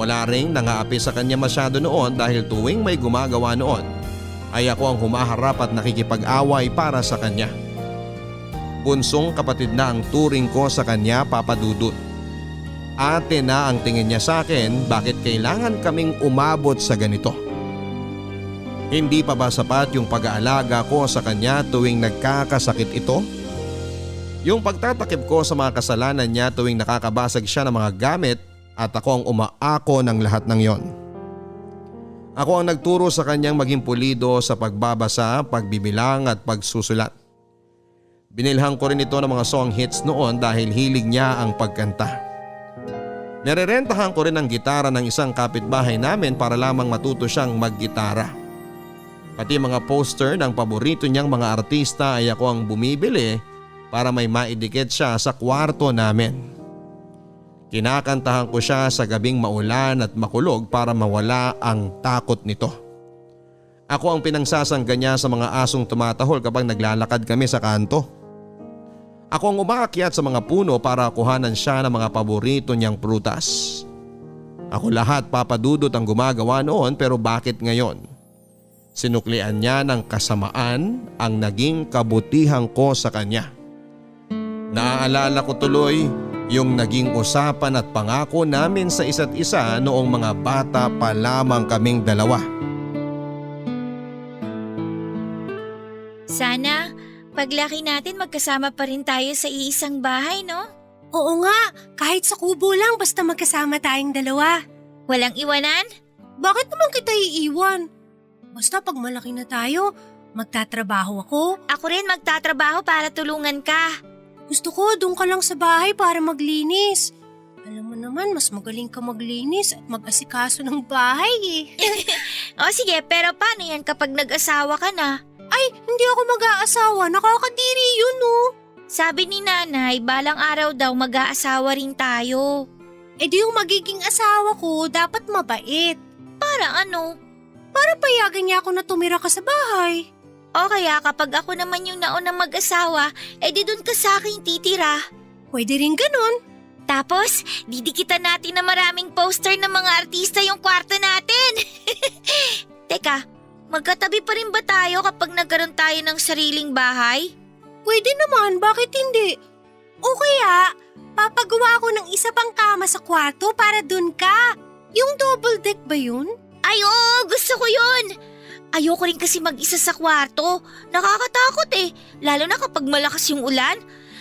Wala ring nangaapi sa kanya masyado noon dahil tuwing may gumagawa noon ay ako ang humaharap at nakikipag-away para sa kanya. Bunsong kapatid na ang turing ko sa kanya, Papa Dudut. Ate na ang tingin niya sa akin, bakit kailangan kaming umabot sa ganito? Hindi pa ba sapat yung pag-aalaga ko sa kanya tuwing nagkakasakit ito? Yung pagtatakip ko sa mga kasalanan niya tuwing nakakabasag siya ng mga gamit at ako ang umaako ng lahat ng yon. Ako ang nagturo sa kanyang maging pulido sa pagbabasa, pagbibilang at pagsusulat. Binilhan ko rin ito ng mga song hits noon dahil hilig niya ang pagkanta. Nererentahan ko rin ang gitara ng isang kapitbahay namin para lamang matuto siyang maggitara. Pati mga poster ng paborito niyang mga artista ay ako ang bumibili para may maidikit siya sa kwarto namin. Kinakantahan ko siya sa gabing maulan at makulog para mawala ang takot nito. Ako ang pinangsasangga niya sa mga asong tumatahol kapag naglalakad kami sa kanto. Ako ang umaakyat sa mga puno para kuhanan siya ng mga paborito niyang prutas. Ako lahat, Papa Dudut, ang gumagawa noon pero bakit ngayon? Sinuklian niya ng kasamaan ang naging kabutihan ko sa kanya. Naaalala ko tuloy yung naging usapan at pangako namin sa isa't isa noong mga bata pa lamang kaming dalawa. Sana paglaki natin magkasama pa rin tayo sa iisang bahay, no? Oo nga, kahit sa kubo lang basta magkasama tayong dalawa. Walang iwanan? Bakit naman kita iiwan? Basta pag malaki na tayo, magtatrabaho ako. Ako rin magtatrabaho para tulungan ka. Gusto ko doon ka lang sa bahay para maglinis. Alam mo naman, mas magaling ka maglinis at mag-asikaso ng bahay eh. O sige, pero paano yan kapag nag-asawa ka na? Ay, hindi ako mag-aasawa. Nakakadiri yun oh. Sabi ni nanay, balang araw daw mag-aasawa rin tayo. Eh di yung magiging asawa ko, dapat mabait. Para ano? Para payagan niya ako na tumira ka sa bahay. O kaya kapag ako naman yung naunang mag-asawa, di dun ka sa akin titira. Pwede rin ganun. Tapos, didikitan natin na maraming poster ng mga artista yung kwarto natin. Teka, magkatabi pa rin ba tayo kapag nagkaroon tayo ng sariling bahay? Pwede naman, bakit hindi? O kaya, papagawa ko ng isa pang kama sa kwarto para dun ka. Yung double deck ba yun? Ay oo, gusto ko yun! Ayoko rin kasi mag-isa sa kwarto. Nakakatakot lalo na kapag malakas yung ulan.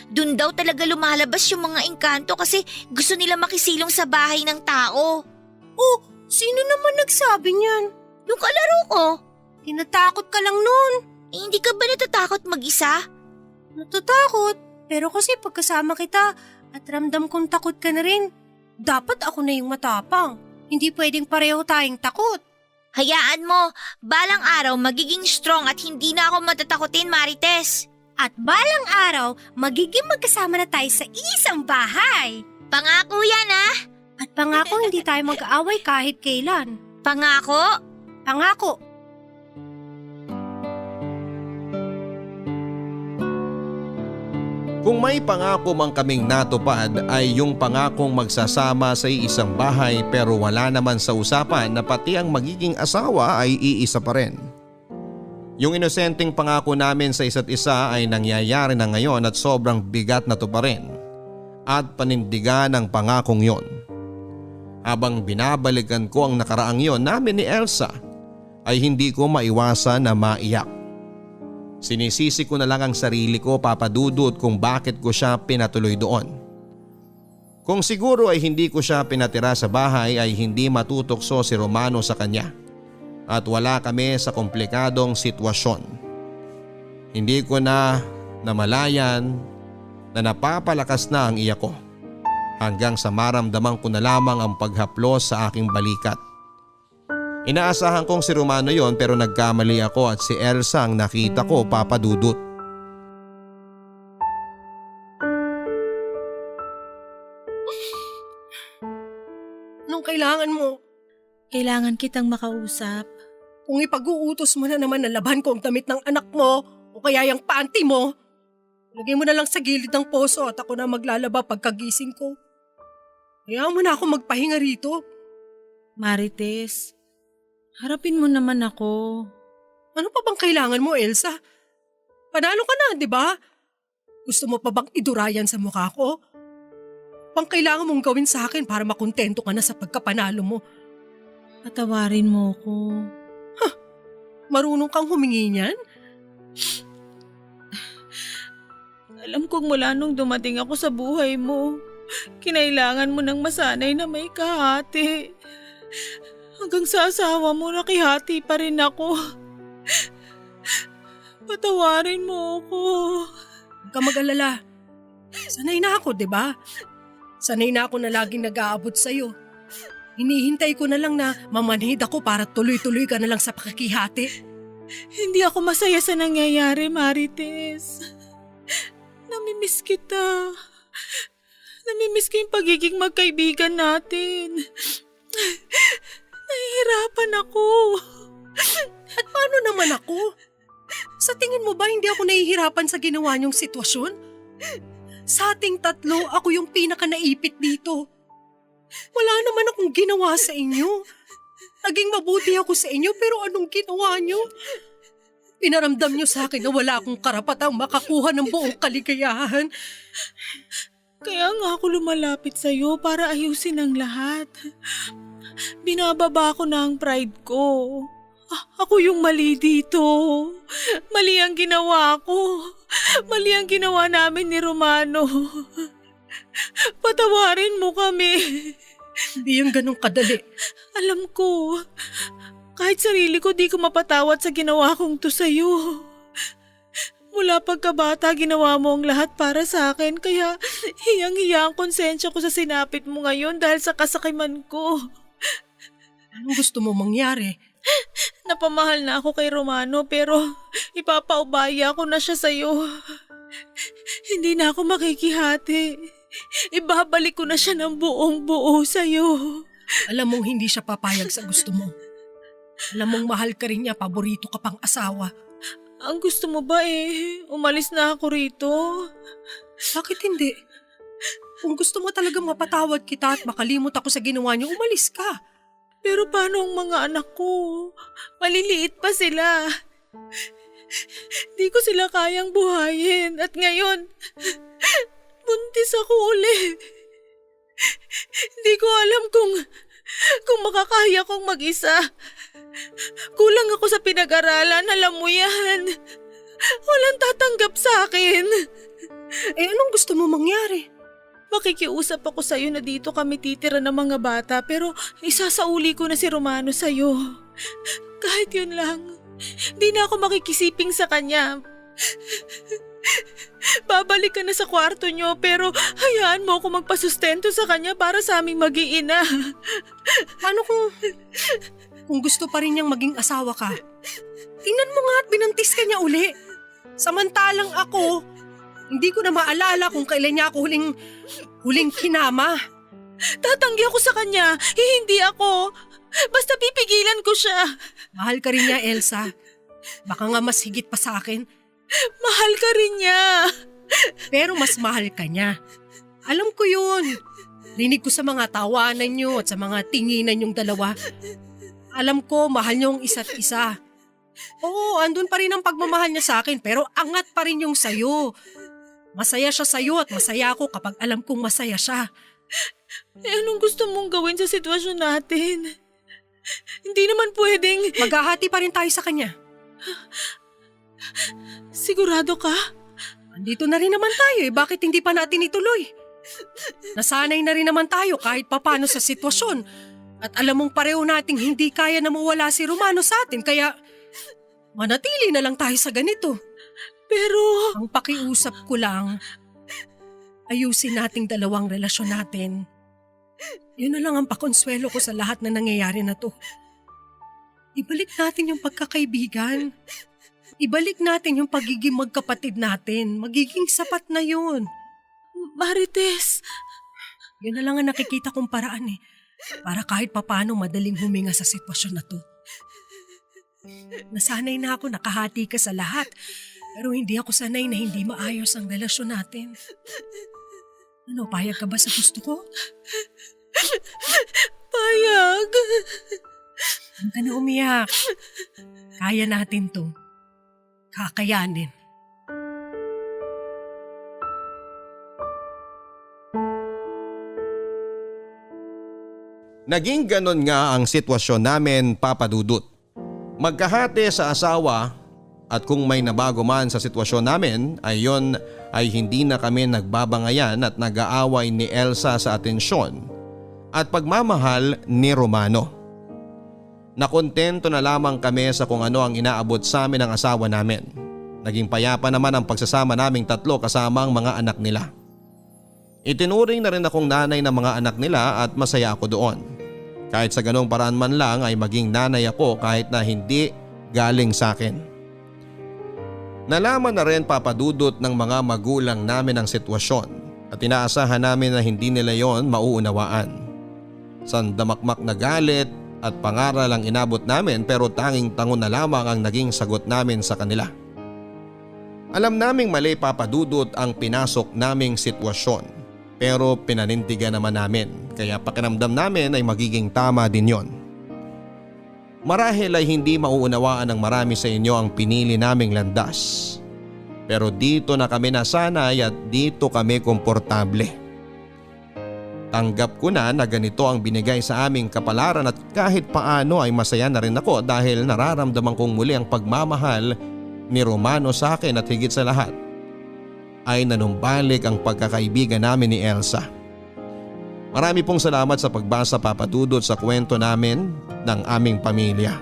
Dun daw talaga lumalabas yung mga engkanto kasi gusto nila makisilong sa bahay ng tao. Oh, sino naman nagsabi niyan? Yung kalaro ko. Tinatakot ka lang nun. Hindi ka ba natatakot mag-isa? Natatakot, pero kasi pagkasama kita at ramdam kong takot ka na rin, dapat ako na yung matapang. Hindi pwedeng pareho tayong takot. Hayaan mo, balang araw magiging strong at hindi na ako matatakotin, Marites. At balang araw, magiging magkasama na tayo sa isang bahay. Pangako yan At pangako hindi tayo mag-aaway kahit kailan. Pangako? Pangako. Kung may pangako mang kaming natupad ay yung pangakong magsasama sa isang bahay pero wala naman sa usapan na pati ang magiging asawa ay iisa pa rin. Yung inosenteng pangako namin sa isa't isa ay nangyayari na ngayon at sobrang bigat na tuparin at panindigan ng pangakong yon. Habang binabalikan ko ang nakaraang yon namin ni Elsa ay hindi ko maiwasan na maiyak. Sinisisi ko na lang ang sarili ko, Papa Dudut, kung bakit ko siya pinatuloy doon. Kung siguro ay hindi ko siya pinatira sa bahay ay hindi matutokso si Romano sa kanya. At wala kami sa komplikadong sitwasyon. Hindi ko na namalayan na napapalakas na ang iyak ko hanggang sa maramdaman ko na lamang ang paghaplos sa aking balikat. Inaasahan kong si Romano yon pero nagkamali ako at si Elsa ang nakita ko, Papa Dudut. Anong kailangan mo? Kailangan kitang makausap. Kung ipag-uutos mo na naman na laban ko ang damit ng anak mo o kaya yung panty mo, lagay mo na lang sa gilid ng poso at ako na maglalaba pagkagising ko. Hayaan mo na ako magpahinga rito. Marites, harapin mo naman ako. Ano pa bang kailangan mo, Elsa? Panalo ka na, di ba? Gusto mo pa bang idurayan sa mukha ko? Pang kailangan mong gawin sa akin para makontento ka na sa pagkapanalo mo. Patawarin mo ko. Marunong kang humingi niyan? Alam kong mula nung dumating ako sa buhay mo, kinailangan mo ng masanay na may kahati. Hanggang sa asawa mo nakihati pa rin ako. Patawarin mo ako. Huwag ka mag-alala. Sanay na ako, di ba? Sanay na ako na laging nag-aabot sa'yo. Hinihintay ko na lang na mamanhid ako para tuloy-tuloy ka na lang sa pakikihati. Hindi ako masaya sa nangyayari, Marites. Namimiss kita. Namimiss ko yung pagiging magkaibigan natin. Nahihirapan ako. At paano naman ako? Sa tingin mo ba hindi ako nahihirapan sa ginawa niyong sitwasyon? Sa ating tatlo, ako yung pinaka-naipit dito. Wala naman akong ginawa sa inyo. Naging mabuti ako sa inyo pero anong ginawa niyo? Pinaramdam niyo sa akin na wala akong karapatang makakuha ng buong kaligayahan. Kaya nga ako lumalapit sa'yo para ayusin ang lahat. Binababa ko na ang pride ko. Ako yung mali dito. Mali ang ginawa ko. Mali ang ginawa namin ni Romano. Patawarin mo kami. Hindi yung ganun kadali. Alam ko. Kahit sarili ko di ko mapatawad sa ginawa kong to sa'yo. Mula pagkabata, ginawa mo ang lahat para sa akin, kaya hiyang-hiya ang konsensya ko sa sinapit mo ngayon dahil sa kasakiman ko. Anong gusto mo mangyari? Napamahal na ako kay Romano pero ipapaubaya ko na siya sa'yo. Hindi na ako makikihati. Ibabalik ko na siya ng buong buo sa'yo. Alam mong hindi siya papayag sa gusto mo. Alam mong mahal ka rin niya, paborito ka pang asawa. Ang gusto mo ba umalis na ako rito? Bakit hindi? Kung gusto mo talagang mapatawad kita at makalimot ako sa ginawa niyo, umalis ka. Pero paano ang mga anak ko? Maliliit pa sila. Di ko sila kayang buhayin at ngayon, buntis ako uli. Di ko alam kung makakaya kong mag-isa. Kulang ako sa pinag-aralan, alam mo yan. Walang tatanggap sa akin. Anong gusto mo mangyari? Makikiusap ako sa'yo na dito kami titira ng mga bata pero isasauli ko na si Romano sa'yo. Kahit yun lang, di na ako makikisiping sa kanya. Babalik ka na sa kwarto niyo pero hayaan mo ako magpasustento sa kanya para sa aming mag-iina. Paano kung gusto pa rin niyang maging asawa ka? Tingnan mo nga at binantis ka niya uli. Samantalang ako, hindi ko na maalala kung kailan niya ako huling kinama. Tatanggi ako sa kanya, hindi ako. Basta pipigilan ko siya. Mahal ka rin niya, Elsa. Baka nga mas higit pa sa akin. Mahal ka rin niya. Pero mas mahal ka niya. Alam ko yun. Rinig ko sa mga tawanan niyo at sa mga tinginan niyong dalawa. Alam ko, mahal niyo ang isa't isa. Oo, andun pa rin ang pagmamahal niya sa akin pero angat pa rin yung sayo. Masaya siya sa'yo at masaya ako kapag alam kong masaya siya. Anong gusto mong gawin sa sitwasyon natin? Hindi naman pwedeng… Maghahati pa rin tayo sa kanya. Sigurado ka? Andito na rin naman tayo bakit hindi pa natin ituloy? Nasanay na rin naman tayo kahit papano sa sitwasyon. At alam mong pareho nating hindi kaya na mawala si Romano sa atin kaya manatili na lang tayo sa ganito. Pero… Ang pakiusap ko lang, ayusin nating dalawang relasyon natin. Yun na lang ang pakonsuelo ko sa lahat na nangyayari na to. Ibalik natin yung pagkakaibigan. Ibalik natin yung pagiging magkapatid natin. Magiging sapat na yun. Marites… Yun na lang ang nakikita kong paraan para kahit papano madaling huminga sa sitwasyon na to. Nasanay na ako nakahati ka sa lahat. Pero hindi ako sanay na hindi maayos ang relasyon natin. Ano, payag ka ba sa gusto ko? Payag. Huwag ka na umiyak. Kaya natin to. Kakayanin. Naging ganon nga ang sitwasyon namin, Papa Dudut. Magkahati sa asawa at kung may nabago man sa sitwasyon namin ay yon ay hindi na kami nagbabangayan at nag-aaway ni Elsa sa atensyon at pagmamahal ni Romano. Nakontento na lamang kami sa kung ano ang inaabot sa amin ng asawa namin. Naging payapa naman ang pagsasama naming tatlo kasama ang mga anak nila. Itinuring na rin akong nanay ng mga anak nila at masaya ako doon. Kahit sa ganong paraan man lang ay maging nanay ako kahit na hindi galing sa akin. Nalaman na rin, Papa Dudut, ng mga magulang namin ang sitwasyon at inaasahan namin na hindi nila yon mauunawaan. Sandamakmak na galit at pangaral ang inabot namin pero tanging tangon na lamang ang naging sagot namin sa kanila. Alam naming mali, Papa Dudut, ang pinasok naming sitwasyon pero pinanindigan naman namin kaya pakiramdam namin ay magiging tama din yon. Marahil ay hindi mauunawaan ng marami sa inyo ang pinili naming landas. Pero dito na kami nasanay at dito kami komportable. Tanggap ko na ganito ang binigay sa aming kapalaran at kahit paano ay masaya na rin ako dahil nararamdaman kong muli ang pagmamahal ni Romano sa akin at higit sa lahat ay nanumbalik ang pagkakaibigan namin ni Elsa. Marami pong salamat sa pagbasa, Papa Dudut, sa kwento namin ng aming pamilya.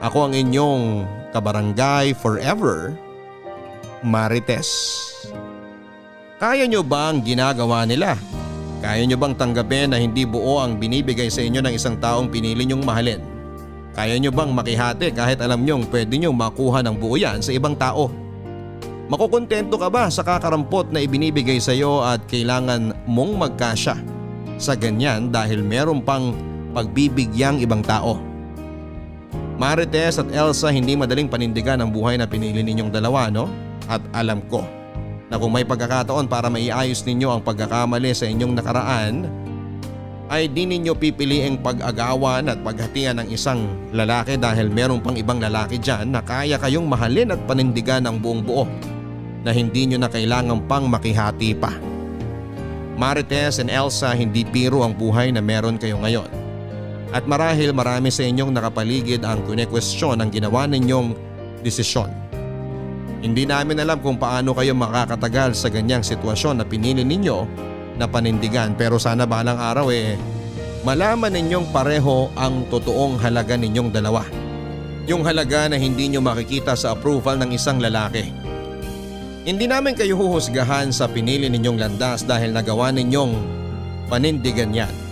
Ako ang inyong kabarangay forever, Marites. Kaya nyo ba ang ginagawa nila? Kaya nyo bang tanggapin na hindi buo ang binibigay sa inyo ng isang taong pinili nyong mahalin? Kaya nyo bang makihati kahit alam nyong pwede nyong makuha ng buo yan sa ibang tao? Makukontento ka ba sa kakarampot na ibinibigay sa iyo at kailangan mong magkasya sa ganyan dahil meron pang pagbibigyang ibang tao? Marites at Elsa, hindi madaling panindigan ang buhay na pinili ninyong dalawa, no? At alam ko na kung may pagkakataon para maiayos ninyo ang pagkakamali sa inyong nakaraan, ay di ninyo pipiliing pag-agawan at paghatian ng isang lalaki dahil meron pang ibang lalaki dyan na kaya kayong mahalin at panindigan ng buong buo na hindi nyo na kailangan pang makihati pa. Marites and Elsa, hindi biro ang buhay na meron kayo ngayon. At marahil marami sa inyong nakapaligid ang kune-question ang ginawa ninyong desisyon. Hindi namin alam kung paano kayo makakatagal sa ganyang sitwasyon na pinili ninyo na panindigan, pero sana balang araw malaman ninyong pareho ang totoong halaga ninyong dalawa. Yung halaga na hindi nyo makikita sa approval ng isang lalaki. Hindi namin kayo huhusgahan sa pinili ninyong landas dahil nagawa ninyong panindigan yan.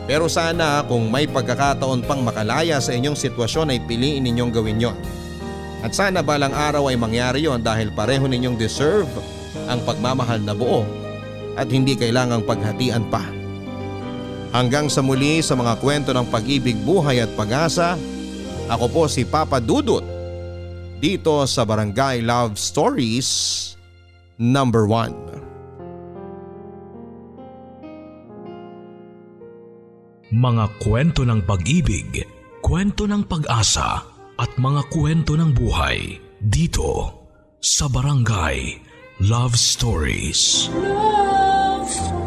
Pero sana kung may pagkakataon pang makalaya sa inyong sitwasyon ay piliin ninyong gawin yon. At sana balang araw ay mangyari yon dahil pareho ninyong deserve ang pagmamahal na buo at hindi kailangang paghatian pa. Hanggang sa muli sa mga kwento ng pag-ibig, buhay at pag-asa, ako po si Papa Dudut dito sa Barangay Love Stories number 1. Mga kwento ng pag-ibig, kwento ng pag-asa at mga kwento ng buhay dito sa Barangay Love Stories. Love Stories.